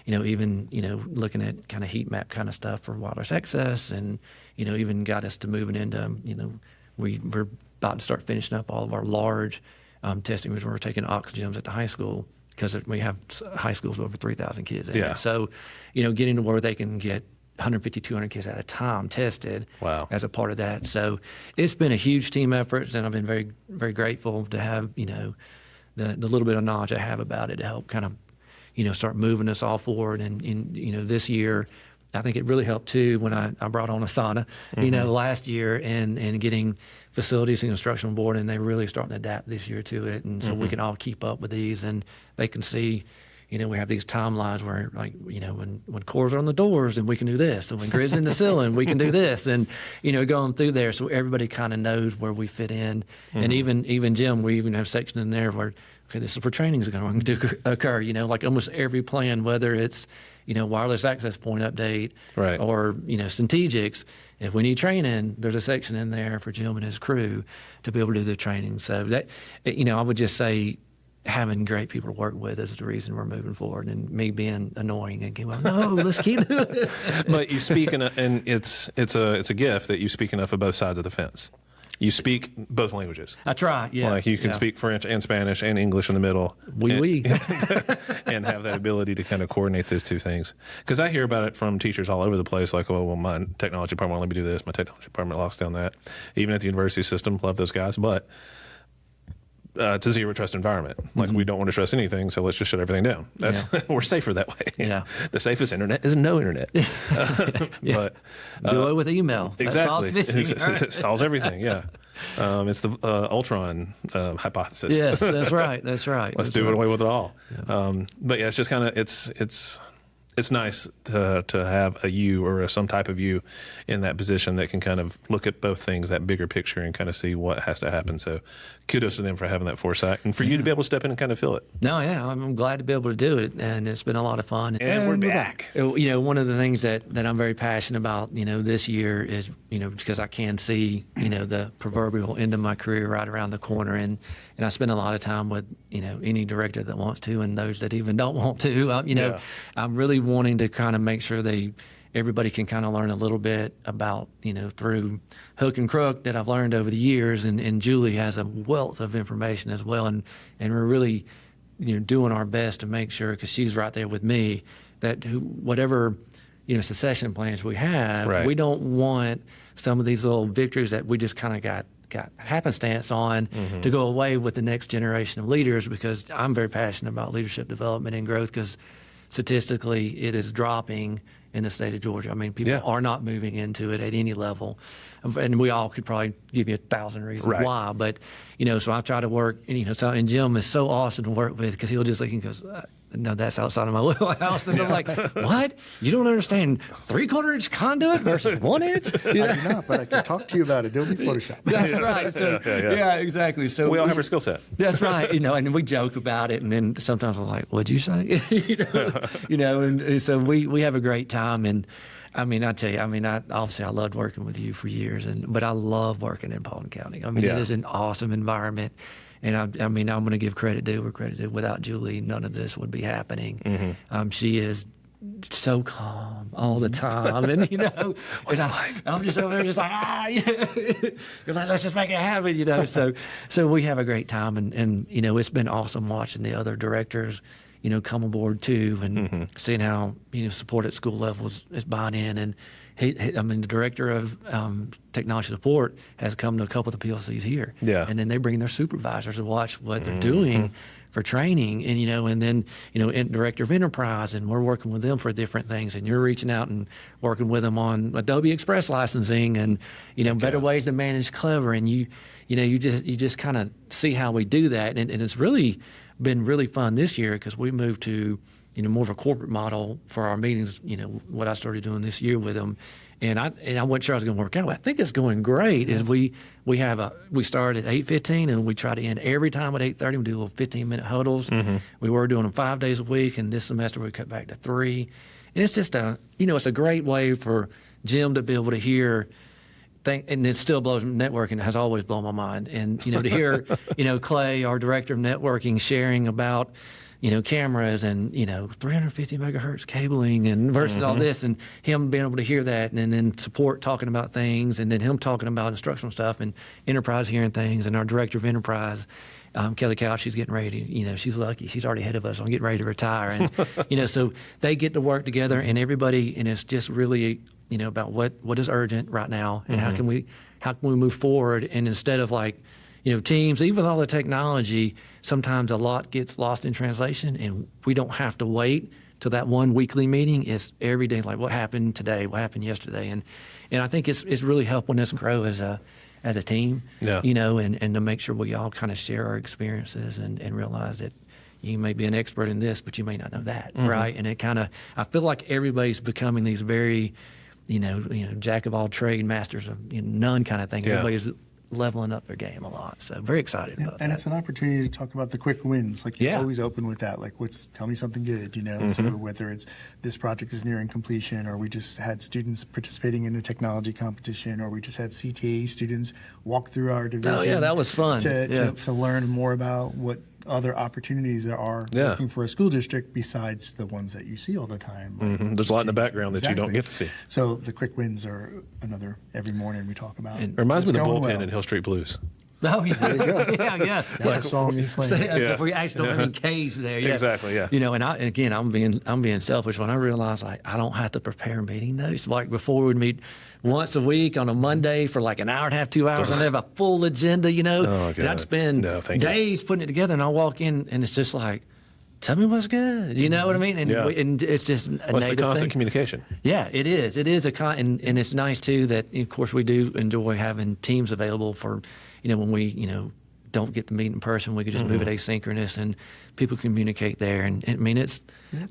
even, looking at kind of heat map kind of stuff for wireless access, and, even got us to moving into, we're about to start finishing up all of our large testing, which we're taking oxygens at the high school, because we have high schools with over 3,000 kids in it. So, getting to where they can get 150, 200 kids at a time tested. Wow. As a part of that. So it's been a huge team effort, and I've been very, very grateful to have, the little bit of knowledge I have about it to help kind of, start moving us all forward. And this year, I think it really helped too when I brought on Asana, last year, and getting facilities and instructional board, and they're really starting to adapt this year to it. And so we can all keep up with these, and they can see, we have these timelines where, like, when cores are on the doors, and we can do this, and when grid's in the ceiling, we can do this, and, going through there, so everybody kind of knows where we fit in. And even Jim, we even have section in there where, okay, this is where training is going to occur, like almost every plan, whether it's, wireless access point update, right, or, strategics. If we need training, there's a section in there for Jim and his crew to be able to do the training. So that, I would just say having great people to work with is the reason we're moving forward, and me being annoying and going, no, let's keep doing it. But you speak and it's a gift that you speak enough of both sides of the fence. You speak both languages. I try, yeah. Like you can speak French and Spanish and English in the middle. Oui. And have that ability to kind of coordinate those two things. Because I hear about it from teachers all over the place, like, well, my technology department won't let me do this. My technology department locks down that. Even at the university system, love those guys. But it's a zero trust environment. Like, we don't want to trust anything, so let's just shut everything down. That's we're safer that way. Yeah. The safest internet is no internet. But do it with email. Exactly. That solves phishing. It solves everything. Yeah. It's the Ultron hypothesis. Yes, that's right. That's right. Let's do it away with it all. Yeah. But yeah, it's just kind of it's it's nice to have a you or some type of you in that position that can kind of look at both things, that bigger picture, and kind of see what has to happen. So kudos to them for having that foresight and for you to be able to step in and kind of feel it. No, yeah, I'm glad to be able to do it, and it's been a lot of fun. And we're back. One of the things that I'm very passionate about, this year is, because I can see, the proverbial end of my career right around the corner, and I spend a lot of time with, any director that wants to, and those that even don't want to. I'm really wanting to kind of make sure everybody can kind of learn a little bit about, through hook and crook that I've learned over the years, and Julie has a wealth of information as well, and we're really, doing our best to make sure, because she's right there with me, that whatever, succession plans we have, right. We don't want some of these little victories that we just kind of got happenstance on to go away with the next generation of leaders, because I'm very passionate about leadership development and growth, because statistically it is dropping in the state of Georgia. I mean, people are not moving into it at any level. And we all could probably give you 1,000 reasons why. But, so I try to work, and Jim is so awesome to work with, because he'll just he goes, no, that's outside of my wheelhouse. And I'm like, what? You don't understand 3/4 inch conduit versus 1 inch? I do not, but I can talk to you about Adobe Photoshop. That's right. So, yeah, exactly. So we all have our skill set. That's right. And we joke about it, and then sometimes we're like, "What'd you say?" And so we have a great time. And I mean, I tell you, obviously I loved working with you for years, but I love working in Paulding County. It is an awesome environment. And I'm going to give credit due where credit due. Without Julie, none of this would be happening. She is so calm all the time, and what's it like? I'm just over there, just like you're like, let's just make it happen, So we have a great time, and it's been awesome watching the other directors, come aboard too, and seeing how support at school levels is buying in, and the director of technology support has come to a couple of the PLCs here, and then they bring their supervisors to watch what they're doing for training, and then director of enterprise, and we're working with them for different things, and you're reaching out and working with them on Adobe Express licensing, and better ways to manage Clever, and you just kind of see how we do that, and it's really been really fun this year, because we moved to more of a corporate model for our meetings, what I started doing this year with them. And I wasn't sure I was going to work out, but I think it's going great. Is we start at 8:15 and we try to end every time at 8:30. We do little 15-minute huddles. We were doing them 5 days a week, and this semester we cut back to 3. And it's just it's a great way for Jim to be able to hear. And it still blows networking. It has always blown my mind. And to hear Clay, our director of networking, sharing about cameras and 350 megahertz cabling and versus all this, and him being able to hear that, and then support talking about things, and then him talking about instructional stuff, and enterprise hearing things, and our director of enterprise, Kelly Cow, she's getting ready. She's lucky. She's already ahead of us on getting ready to retire, and so they get to work together, and everybody, and it's just really about what is urgent right now, and how can we move forward, and instead of teams, even with all the technology, sometimes a lot gets lost in translation, and we don't have to wait till that one weekly meeting. It's every day, like what happened today, what happened yesterday, and I think it's really helping us grow as a team, and to make sure we all kind of share our experiences and realize that you may be an expert in this, but you may not know that, right? And I feel like everybody's becoming these very, jack of all trade, masters of none kind of thing. Yeah. Everybody's leveling up their game a lot. So very excited about that. And it's an opportunity to talk about the quick wins. You're always open with that. Tell me something good, So whether it's this project is nearing completion, or we just had students participating in a technology competition, or we just had CTA students walk through our division. Oh, yeah, that was fun. To learn more about what other opportunities there are working for a school district besides the ones that you see all the time. There's a lot in the background that you don't get to see. So the quick wins are another every morning we talk about. It reminds me of the bullpen in Hill Street Blues. Oh, yeah. That song is playing. So we actually don't have any Ks there. Yeah. Exactly, yeah. And I'm being selfish when I realize I don't have to prepare meeting notes. Before we'd meet once a week on a Monday for an hour and a half, 2 hours, and they have a full agenda, Oh, and I'd spend days putting it together, and I walk in and it's just like, tell me what's good. You know what I mean? And, and it's just a What's the constant thing. communication? Yeah, it is. It is and it's nice too that, of course, we do enjoy having teams available for, when we, don't get to meet in person, we could just move it asynchronous and people communicate there. And I mean,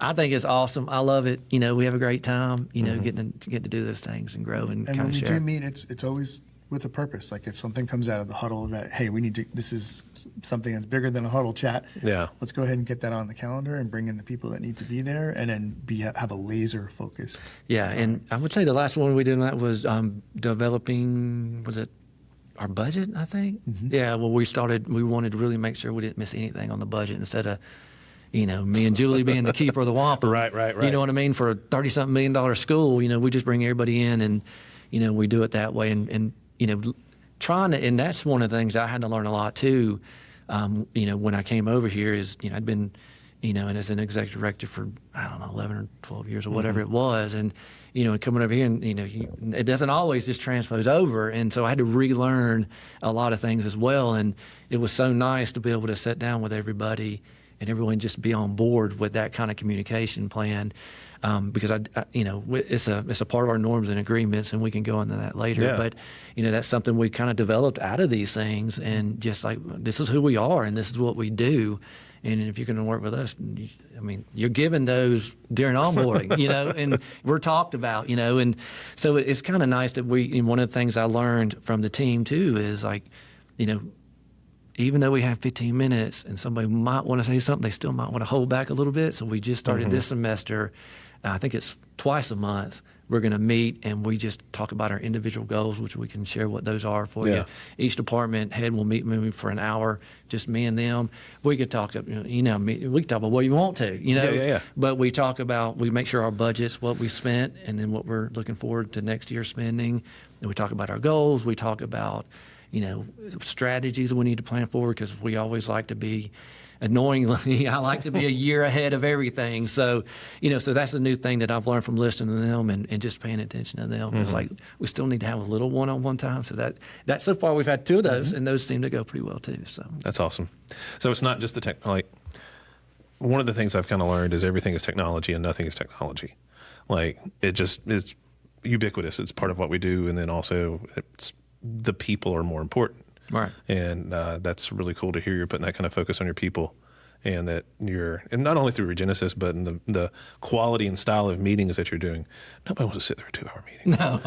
I think it's awesome. I love it. You know, we have a great time, you know, getting to do those things and grow and kind of share. And when we do meet, it's always with a purpose. Like if something comes out of the huddle that, hey, this is something that's bigger than a huddle chat. Yeah. Let's go ahead and get that on the calendar and bring in the people that need to be there, and then have a laser focused. Yeah. And I would say the last one we did on that was developing, was it our budget, I think? Yeah. Well, we wanted to really make sure we didn't miss anything on the budget instead of, you know, me and Julie being the keeper of the wampum. Right. You know what I mean? For a $30-something million school, you know, we just bring everybody in and, you know, we do it that way. And you know, and that's one of the things I had to learn a lot too, you know, when I came over here is, you know, I'd been, you know, and as an executive director for, I don't know, 11 or 12 years or whatever it was. And, you know, coming over here and, you know, it doesn't always just transpose over. And so I had to relearn a lot of things as well. And it was so nice to be able to sit down with everybody and everyone just be on board with that kind of communication plan. Because you know, it's a part of our norms and agreements, and we can go into that later. Yeah. But you know, that's something we kind of developed out of these things, and just like this is who we are, and this is what we do. And if you're going to work with us, I mean, you're given those during onboarding, you know, and we're talked about, you know, and so it's kind of nice that one of the things I learned from the team too is like, you know, even though we have 15 minutes and somebody might want to say something, they still might want to hold back a little bit. So we just started this semester. I think it's twice a month. We're going to meet and we just talk about our individual goals, which we can share what those are for you. Each department head will meet maybe for an hour, just me and them. We could talk, you know, we can talk about what you want to, you know. But we make sure our budget's what we spent and then what we're looking forward to next year spending. And we talk about our goals. We talk about, you know, strategies we need to plan for, because we always like to be, annoyingly, I like to be a year ahead of everything. So, you know, so that's a new thing that I've learned from listening to them and just paying attention to them. It's like we still need to have a little one-on-one time. So that so far we've had 2 of those, and those seem to go pretty well too. So that's awesome. So it's not just the tech. Like one of the things I've kind of learned is everything is technology and nothing is technology. Like it's ubiquitous. It's part of what we do, and then also the people are more important. Right. And that's really cool to hear you're putting that kind of focus on your people, and that and not only through ReGenesis, but in the quality and style of meetings that you're doing. Nobody wants to sit through a 2-hour meeting. No,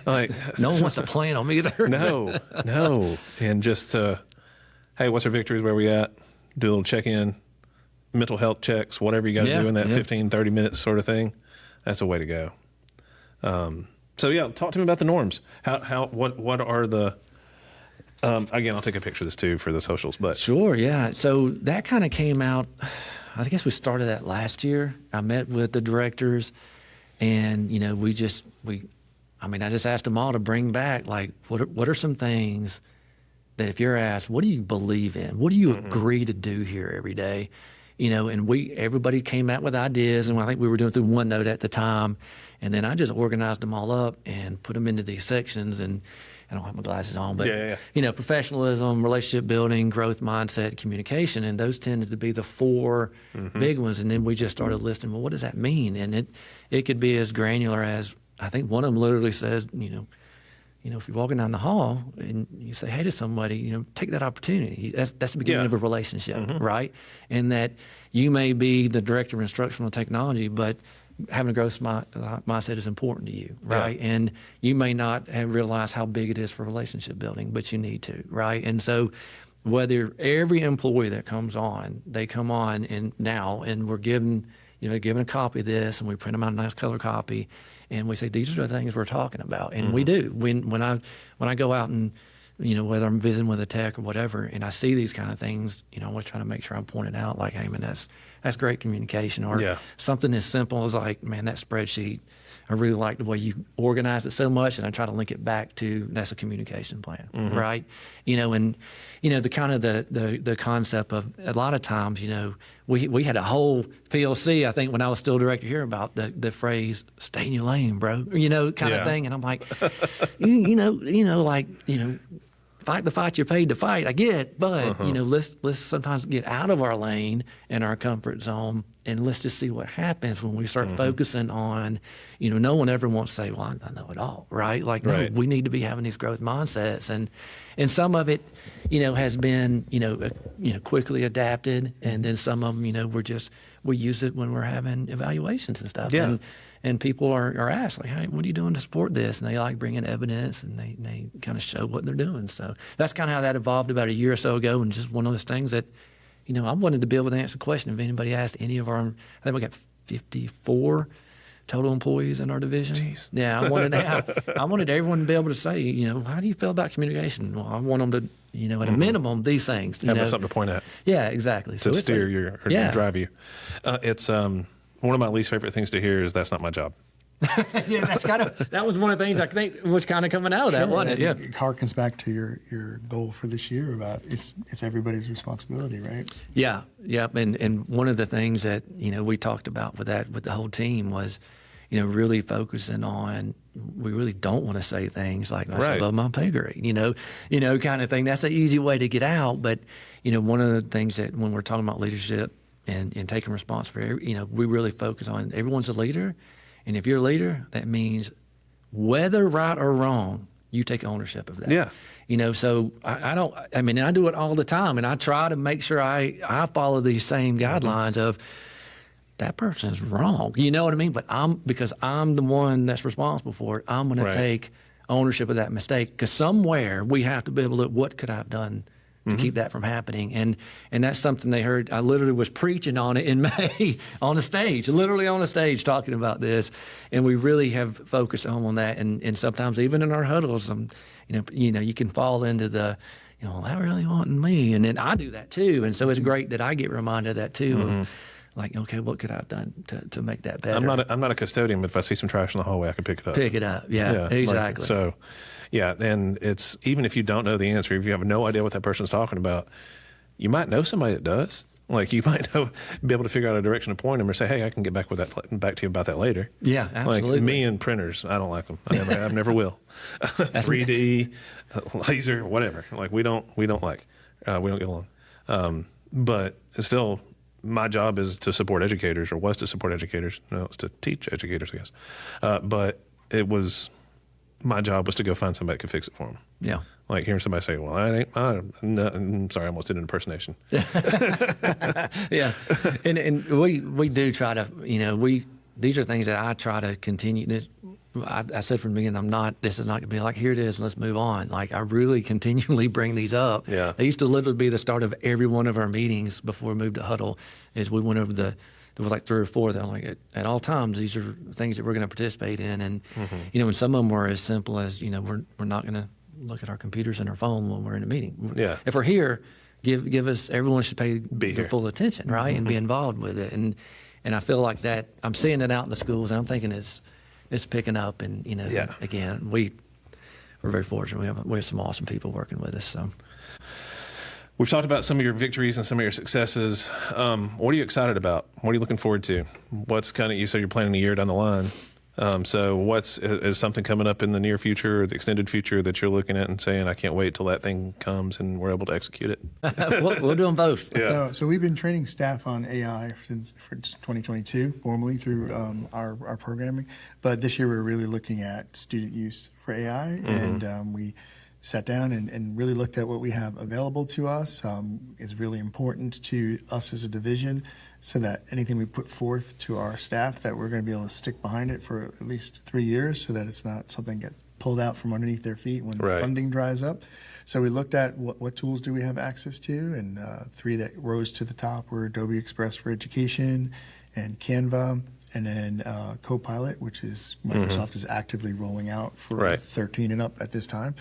like, no one wants to plan them either. No. And just, hey, what's our victories? Where we at? Do a little check-in, mental health checks, whatever you got to do in that 15, 30 minutes sort of thing. That's a way to go. So yeah, talk to me about the norms. What are the, again, I'll take a picture of this too for the socials, but. Sure, yeah. So that kind of came out, I guess we started that last year. I met with the directors and, you know, I just asked them all to bring back, like, what are some things that if you're asked, what do you believe in? What do you agree to do here every day? You know, and everybody came out with ideas, and I think we were doing through OneNote at the time, and then I just organized them all up and put them into these sections, and I don't have my glasses on, but, you know, professionalism, relationship building, growth mindset, communication, and those tended to be the 4 big ones, and then we just started listing, well, what does that mean? And it could be as granular as, I think one of them literally says, you know, if you're walking down the hall and you say hey to somebody, you know, take that opportunity. That's the beginning of a relationship, right? And that you may be the Director of Instructional Technology, but having a growth mindset is important to you, right? Yeah. And you may not have realized how big it is for relationship building, but you need to, right? And so whether every employee that comes on, they come on and we're given a copy of this, and we print them out a nice color copy, and we say, these are the things we're talking about. And we do. When I go out and, you know, whether I'm visiting with a tech or whatever, and I see these kind of things, you know, I'm always trying to make sure I'm pointing out, like, hey, man, that's great communication. Or something as simple as, like, man, that spreadsheet, I really like the way you organize it so much, and I try to link it back to that's a communication plan, right? You know, and, you know, the kind of the concept of a lot of times, you know, we had a whole PLC, I think, when I was still director here about the phrase "stay in your lane, bro," you know, kind of thing, and I'm like, you know, fight the fight you're paid to fight. I get, but let's sometimes get out of our lane and our comfort zone, and let's just see what happens when we start focusing on. No one ever wants to say, "Well, I know it all," right? Like, no, we need to be having these growth mindsets, and some of it, has been, quickly adapted, and then some of them, we use it when we're having evaluations and stuff. Yeah. And people are asked, like, "Hey, what are you doing to support this?" And they like bring in evidence, and they kind of show what they're doing. So that's kind of how that evolved about a year or so ago, and just one of those things that, I wanted to be able to answer the question if anybody asked any of our, I think we got 54 total employees in our division. Jeez. Yeah, I wanted everyone to be able to say, how do you feel about communication? Well, I want them to, at a minimum, these things. Have something to point at. Yeah, exactly. To steer you or drive you. It's one of my least favorite things to hear is that's not my job. Yeah, that was one of the things I think was kind of coming out of that, wasn't it? Yeah. It harkens back to your goal for this year about it's everybody's responsibility, right? Yeah, and one of the things that we talked about with the whole team was, really focusing on, we really don't want to say things like that's above my pay grade, kind of thing. That's an easy way to get out, but one of the things that when we're talking about leadership and taking responsibility, we really focus on everyone's a leader. And if you're a leader, that means whether right or wrong, you take ownership of that. Yeah. So I do it all the time, and I try to make sure I follow these same guidelines of that person's wrong. You know what I mean? But because I'm the one that's responsible for it, I'm going to take ownership of that mistake, because somewhere we have to be able to, what could I have done to keep that from happening? And that's something they heard. I literally was preaching on it in May on the stage, literally on the stage talking about this. And we really have focused on that. And sometimes even in our huddles, you can fall into the, that really wasn't me. And then I do that too. And so it's great that I get reminded of that too. Of like, okay, what could I have done to make that better? I'm not a custodian, but if I see some trash in the hallway, I can pick it up. Pick it up. Yeah, exactly. Yeah, and it's, even if you don't know the answer, if you have no idea what that person's talking about, you might know somebody that does. Like, you might be able to figure out a direction to point them, or say, "Hey, I can get back to you about that later." Yeah, absolutely. Like me and printers, I don't like them. I never will. 3D, laser, whatever. Like we don't like. We don't get along. But it's still, my job is to support educators, or was to support educators. No, it's to teach educators, I guess. But my job was to go find somebody that could fix it for them. Yeah. Like hearing somebody say, "Well, I'm sorry, I almost did an impersonation." Yeah. And we do try to, these are things that I try to continue. I said from the beginning, this is not going to be like, here it is, and let's move on. Like, I really continually bring these up. Yeah. They used to literally be the start of every one of our meetings before we moved to huddle, is we went over there was like 3 or 4 that I'm like, at all times, these are things that we're going to participate in. And, and some of them were as simple as, we're not going to look at our computers and our phone when we're in a meeting. Yeah. If we're here, give us, everyone should pay here. full attention, right? And be involved with it. And I feel like that, I'm seeing it out in the schools, and I'm thinking it's picking up. And, again, we're very fortunate. We have some awesome people working with us. So. We've talked about some of your victories and some of your successes. What are you excited about? What are you looking forward to? What's you said you're planning a year down the line. So is something coming up in the near future or the extended future that you're looking at and saying, "I can't wait till that thing comes and we're able to execute it"? We're doing both. Yeah. So we've been training staff on AI for 2022 formally through our programming. But this year we're really looking at student use for AI, and we sat down and really looked at what we have available to us. Is really important to us as a division, so that anything we put forth to our staff, that we're going to be able to stick behind it for at least 3 years, so that it's not something that gets pulled out from underneath their feet when funding dries up. So we looked at what tools do we have access to, and 3 that rose to the top were Adobe Express for Education and Canva, and then Copilot, which is Microsoft is actively rolling out for 13 and up at this time.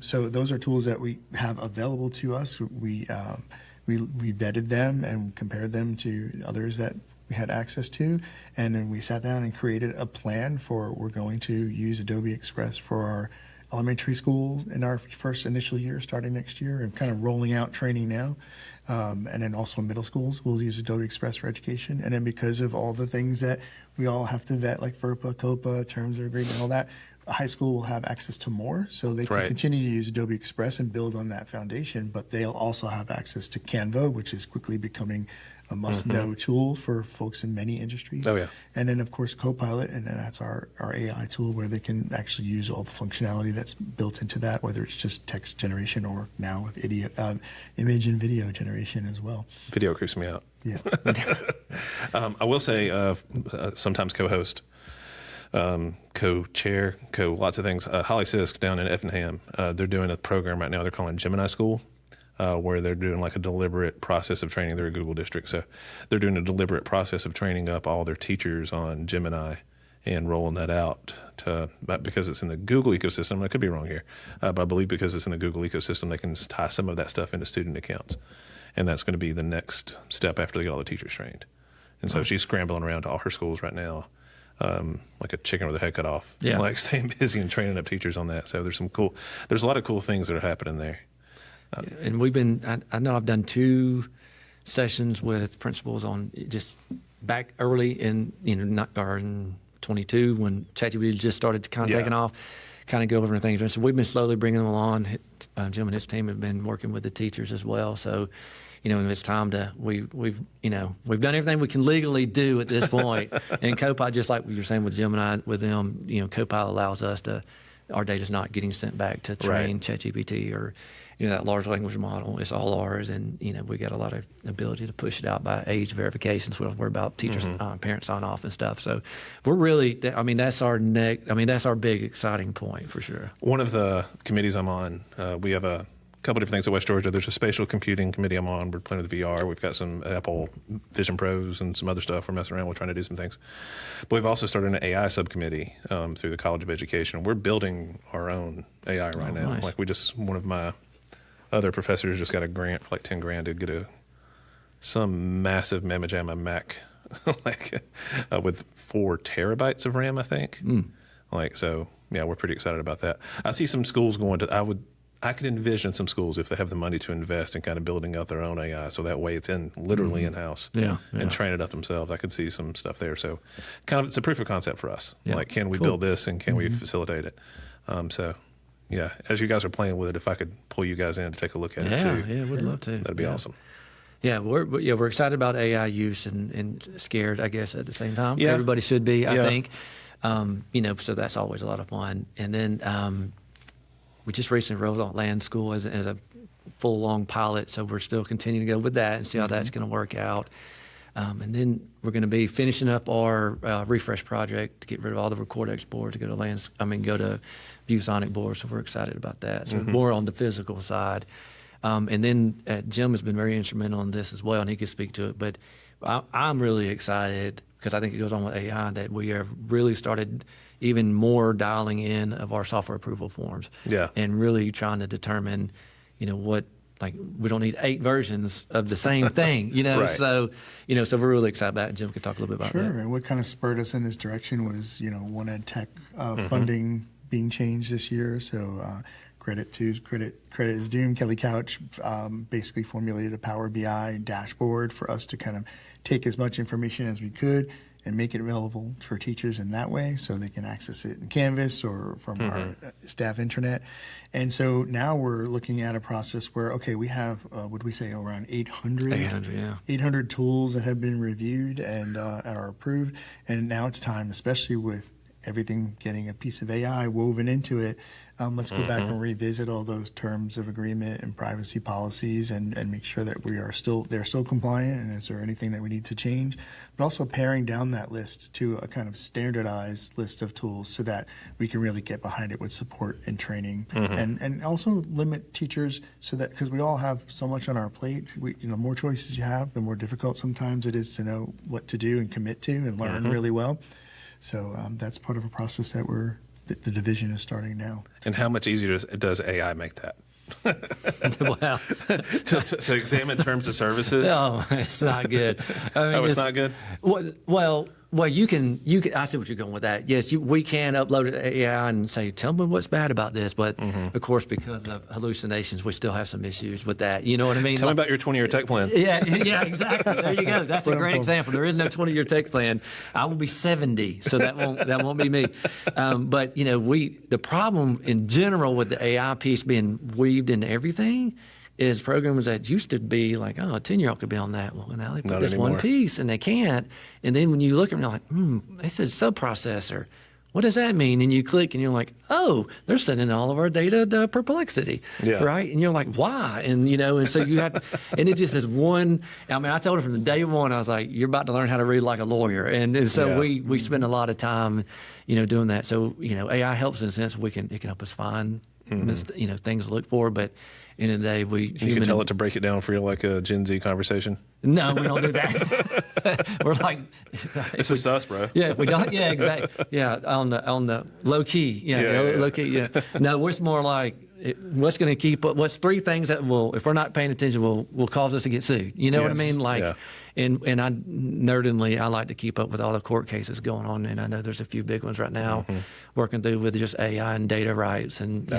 So those are tools that we have available to us. We vetted them and compared them to others that we had access to, and then we sat down and created a plan for, we're going to use Adobe Express for our elementary schools in our first initial year starting next year, and kind of rolling out training now. And then also middle schools, we'll use Adobe Express for Education. And then because of all the things that we all have to vet, like FERPA, COPA, terms of agreement, all that, high school will have access to more, so they can Right. continue to use Adobe Express and build on that foundation, but they'll also have access to Canva, which is quickly becoming a must-know tool for folks in many industries. Oh, yeah. And then, of course, Copilot, and then that's our AI tool where they can actually use all the functionality that's built into that, whether it's just text generation or now with image and video generation as well. Video creeps me out. Yeah. I will say, sometimes co-host, co-chair, lots of things. Holly Sisk down in Effingham, they're doing a program right now they're calling Gemini School, where they're doing like a deliberate process of training. They're a Google district, so they're doing a deliberate process of training up all their teachers on Gemini and rolling that out because it's in the Google ecosystem. I could be wrong here, but I believe because it's in the Google ecosystem, they can tie some of that stuff into student accounts. And that's going to be the next step after they get all the teachers trained. And so she's scrambling around to all her schools right now, like a chicken with a head cut off, like staying busy and training up teachers on that. So there's a lot of cool things that are happening there. And we've been, I know I've done 2 sessions with principals on just back early in, in 22 when ChatGPT just started kind of taking off, kind of go over things. And so we've been slowly bringing them along. Jim and his team have been working with the teachers as well. So, it's time to, we've done everything we can legally do at this point. And Copilot, just like you're saying with Gemini, with them, Copilot allows us to, our data's not getting sent back to train ChatGPT or, that large language model. It's all ours, and we got a lot of ability to push it out by age verifications. We don't worry about teachers, parent sign off and stuff. So we're really, that's our that's our big exciting point for sure. One of the committees I'm on, we have a couple different things at West Georgia. There's a spatial computing committee I'm on. We're playing with VR. We've got some Apple Vision Pros and some other stuff. We're messing around. We're trying to do some things. But we've also started an AI subcommittee through the College of Education. We're building our own AI right now. Nice. Like one of my other professors just got a grant for like $10,000 to get some massive mamma jamma Mac, with 4 terabytes of RAM, I think. We're pretty excited about that. I see some schools going to. I could envision some schools if they have the money to invest in kind of building out their own AI, so that way it's literally in house, and train it up themselves. I could see some stuff there. So, kind of, it's a proof of concept for us. Yeah. Like, can we build this and can we facilitate it? Yeah, as you guys are playing with it, if I could pull you guys in to take a look at it too. Yeah, we'd love to. That'd be awesome. Yeah, we're excited about AI use and scared, I guess, at the same time. Yeah. Everybody should be, I think. So that's always a lot of fun. And then we just recently rolled out Land School as a full-long pilot, so we're still continuing to go with that and see how that's going to work out. And then we're going to be finishing up our refresh project to get rid of all the Recordex boards to go to ViewSonic boards. So we're excited about that. So more on the physical side. And then Jim has been very instrumental in this as well, and he could speak to it. But I'm really excited because I think it goes on with AI that we have really started even more dialing in of our software approval forms. Yeah. And really trying to determine, what. Like, we don't need 8 versions of the same thing, Right. So, so we're really excited about it. Jim could talk a little bit about Sure. that. And what kind of spurred us in this direction was, One Ed Tech funding being changed this year. So credit is due. Kelly Couch basically formulated a Power BI dashboard for us to kind of take as much information as we could and make it available for teachers in that way so they can access it in Canvas or from our staff intranet. And so now we're looking at a process where, we have, would we say around 800 tools that have been reviewed and are approved. And now it's time, especially with everything getting a piece of AI woven into it, let's go back and revisit all those terms of agreement and privacy policies and make sure that they're still compliant, and is there anything that we need to change, but also paring down that list to a kind of standardized list of tools so that we can really get behind it with support and training, and also limit teachers so that, because we all have so much on our plate, the more choices you have, the more difficult sometimes it is to know what to do and commit to and learn really well. So that's part of a process that the division is starting now. And how much easier does AI make that? Wow. to examine terms of services? No, it's not good. It's not good? Well, Well, you can. I see what you're going with that. Yes, we can upload it to AI and say, "Tell me what's bad about this." But of course, because of hallucinations, we still have some issues with that. You know what I mean? Tell me about your 20-year tech plan. Yeah, exactly. There you go. That's a great example. There is no 20-year tech plan. I will be 70, so that won't be me. But the problem in general with the AI piece being weaved into everything is programs that used to be like, oh, a 10-year-old could be on that. Well, now they put Not this anymore. one piece, and they can't. And then when you look at them, you're like, it says subprocessor. What does that mean? And you click, and you're like, oh, they're sending all of our data to Perplexity, right? And you're like, why? And and so you have, and it just is one. I mean, I told her from the day one, I was like, you're about to learn how to read like a lawyer, and so we spend a lot of time, doing that. So AI helps in a sense it can help us find things to look for, but. End of the day, You can tell it to break it down for you like a Gen Z conversation. No, we don't do that. We're like, this is sus, bro. Yeah, if we don't. Yeah, exactly. Yeah, on the low key. Low key. Yeah. No, it's more like what's going to keep. What's three things that will, if we're not paying attention, will cause us to get sued. You know what I mean? Like, and I nerdingly, I like to keep up with all the court cases going on, and I know there's a few big ones right now, working through with just AI and data rights, and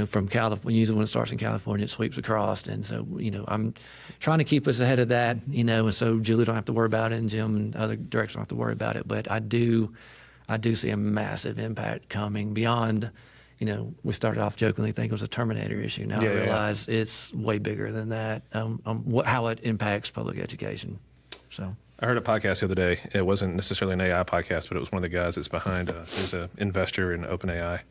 from California, usually when it starts in California, it sweeps across. And so, I'm trying to keep us ahead of that, and so Julie don't have to worry about it, and Jim and other directors don't have to worry about it. But I do see a massive impact coming beyond, we started off jokingly thinking it was a Terminator issue. Now I realize it's way bigger than that, how it impacts public education. So. I heard a podcast the other day. It wasn't necessarily an AI podcast, but it was one of the guys that's behind, there's an investor in OpenAI.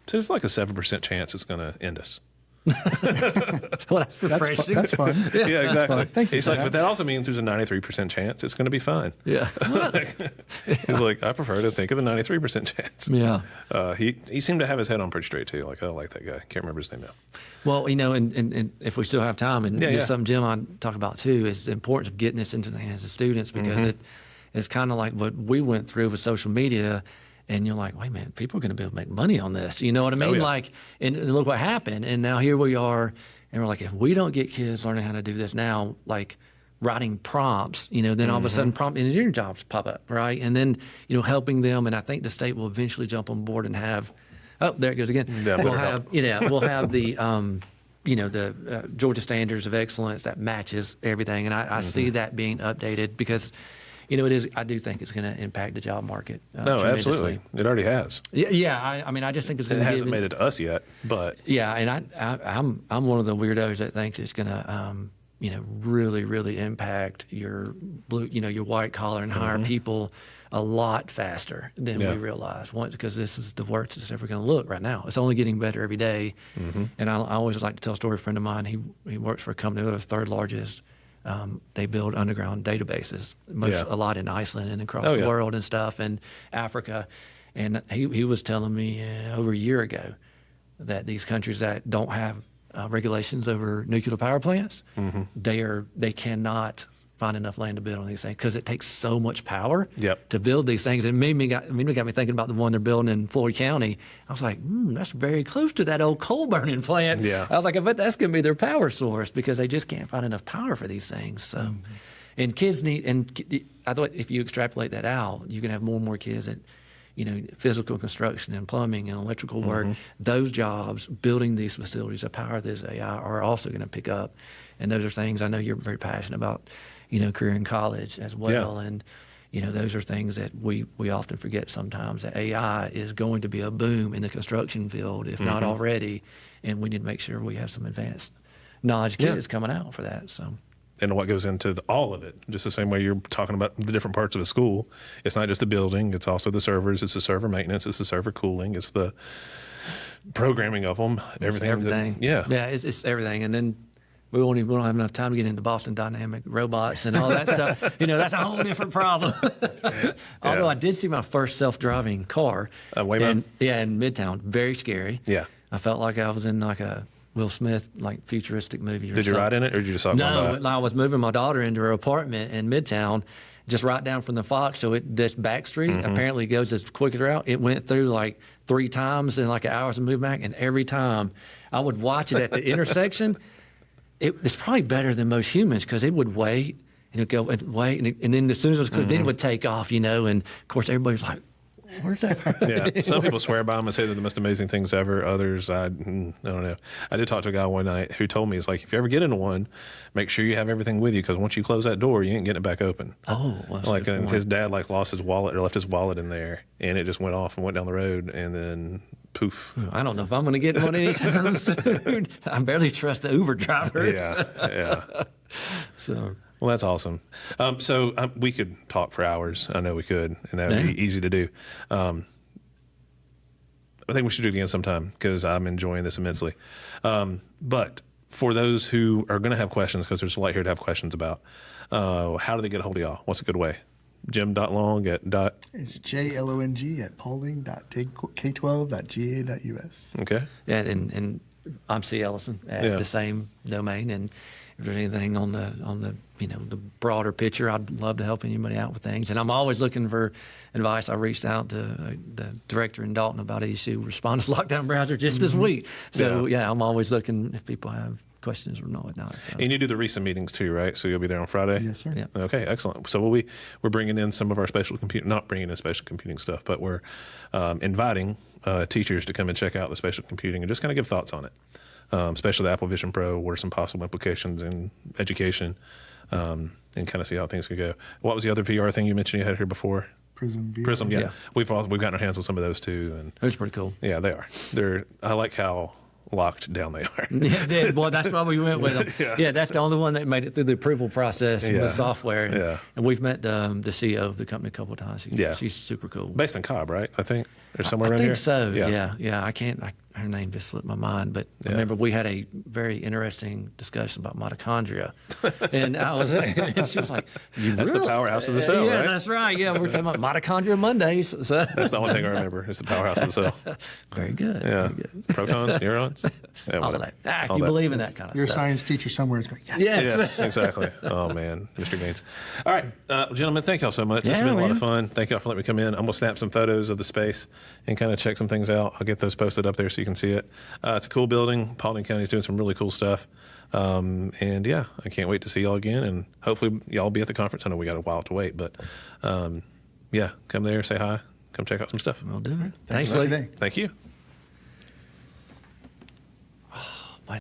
So it's like a 7% chance it's going to end us. Well, that's refreshing. That's fun. Yeah, exactly. Thank you. He's like, but that also means there's a 93% chance it's going to be fine. Yeah. He's like, I prefer to think of the 93% chance. Yeah. He seemed to have his head on pretty straight too. Like, I like that guy. Can't remember his name now. Well, and if we still have time, and just something Jim and I talk about too, is the importance of getting this into the hands of students, because it's kind of like what we went through with social media. And you're like, wait, man, people are going to be able to make money on this. You know what I mean? Oh, yeah. Like, and look what happened. And now here we are, and we're like, if we don't get kids learning how to do this now, like writing prompts, then all of a sudden prompt engineering jobs pop up, right? And then, helping them. And I think the state will eventually jump on board and have, oh, there it goes again. Yeah, we'll have the, the Georgia Standards of Excellence that matches everything. And I see that being updated because, it is. I do think it's going to impact the job market. No, absolutely. It already has. Yeah. I mean, I just think it's going to. It hasn't made it to us yet, but yeah. And I'm one of the weirdos that thinks it's going to, really, really impact your blue, your white collar and hire people a lot faster than we realize. Once, because this is the worst it's ever going to look right now. It's only getting better every day. And I always like to tell a story. A friend of mine, he works for a company that was third largest. They build underground databases, a lot in Iceland and across the world and stuff, and Africa. And he was telling me over a year ago that these countries that don't have regulations over nuclear power plants, they cannot find enough land to build on these things because it takes so much power to build these things. And it got me thinking about the one they're building in Floyd County. I was like, that's very close to that old coal burning plant. Yeah. I was like, I bet that's going to be their power source because they just can't find enough power for these things. So, and kids need, and I thought if you extrapolate that out, you can have more and more kids that, physical construction and plumbing and electrical work, those jobs, building these facilities that power this AI are also going to pick up. And those are things I know you're very passionate about, career in college as well. Yeah. And, those are things that we often forget sometimes, that AI is going to be a boom in the construction field, if not already. And we need to make sure we have some advanced knowledge kids coming out for that. So. And what goes into all of it, just the same way you're talking about the different parts of a school. It's not just the building, it's also the servers, it's the server maintenance, it's the server cooling, it's the programming of them, everything. Yeah, it's everything. And then we don't have enough time to get into Boston Dynamic robots and all that stuff. That's a whole different problem. Although I did see my first self-driving car. Waymo? In Midtown. Very scary. Yeah. I felt like I was in like a Will Smith, like futuristic movie. Did you ride in it, or did you just talk about it? No, I was moving my daughter into her apartment in Midtown, just right down from the Fox. So this back street apparently goes as quick as route. It went through like 3 times in like an hour to move back, and every time I would watch it at the intersection. It's probably better than most humans because it would wait and it'd go and wait, and then as soon as it was clear, then it would take off, and of course everybody's like, where's that? Yeah, some people swear by them and say they're the most amazing things ever. Others, I don't know. I did talk to a guy one night who told me, it's like, if you ever get into one, make sure you have everything with you, because once you close that door, you ain't getting it back open. Oh, well, like his dad lost his wallet, or left his wallet in there, and it just went off and went down the road, and then poof. I don't know if I'm going to get one anytime soon. I barely trust the Uber drivers. Yeah. So. Well, that's awesome. So we could talk for hours. I know we could, and that would be easy to do. I think we should do it again sometime, because I'm enjoying this immensely. But for those who are going to have questions, because there's a lot here to have questions about, how do they get a hold of y'all? What's a good way? Jim.long at dot. It's JLONG at paulding.k12.ga.us. Okay. Yeah, and I'm C. Ellison at the same domain, and if there's anything on the the broader picture, I'd love to help anybody out with things. And I'm always looking for advice. I reached out to the director in Dalton about ECU Respondus Lockdown Browser just this week. So I'm always looking if people have questions or whatnot. So. And you do the recent meetings too, right? So you'll be there on Friday? Yes, sir. Yeah. Okay, excellent. So we're bringing in some of our spatial computing, not bringing in spatial computing stuff, but we're inviting teachers to come and check out the spatial computing and just kind of give thoughts on it. Especially the Apple Vision Pro, what are some possible implications in education, and kind of see how things could go. What was the other VR thing you mentioned you had here before? Prism VR. Prism, yeah. We've gotten our hands on some of those too, and It was pretty cool. yeah, they are. I like how locked down they are. Yeah, well, that's why we went with them. Yeah, that's the only one that made it through the approval process with software. And we've met the CEO of the company a couple of times. She's super cool. Based in Cobb, right? I think, or somewhere around here. here. I think so. Yeah. I can't. Her name just slipped my mind, but I remember we had a very interesting discussion about mitochondria, and she was like, "That's the powerhouse of the cell, yeah, right?" that's right. Yeah, we're talking about mitochondria Mondays. So. That's the only thing I remember. It's the powerhouse of the cell. Very good. Yeah, very good. Protons, neurons. Yeah, all that. If you believe in that kind of Your stuff. science teacher somewhere is going, Yes, exactly. Oh, man, Mr. Gaines. All right, gentlemen, thank y'all so much. This has been a lot of fun. Thank y'all for letting me come in. I'm going to snap some photos of the space and kind of check some things out. I'll get those posted up there so you can see it. It's a cool building. Paulding County is doing some really cool stuff. And I can't wait to see y'all again. And hopefully y'all be at the conference. I know we got a while to wait, but come there, say hi, come check out some stuff. We'll do it. Thanks for today. Thank you.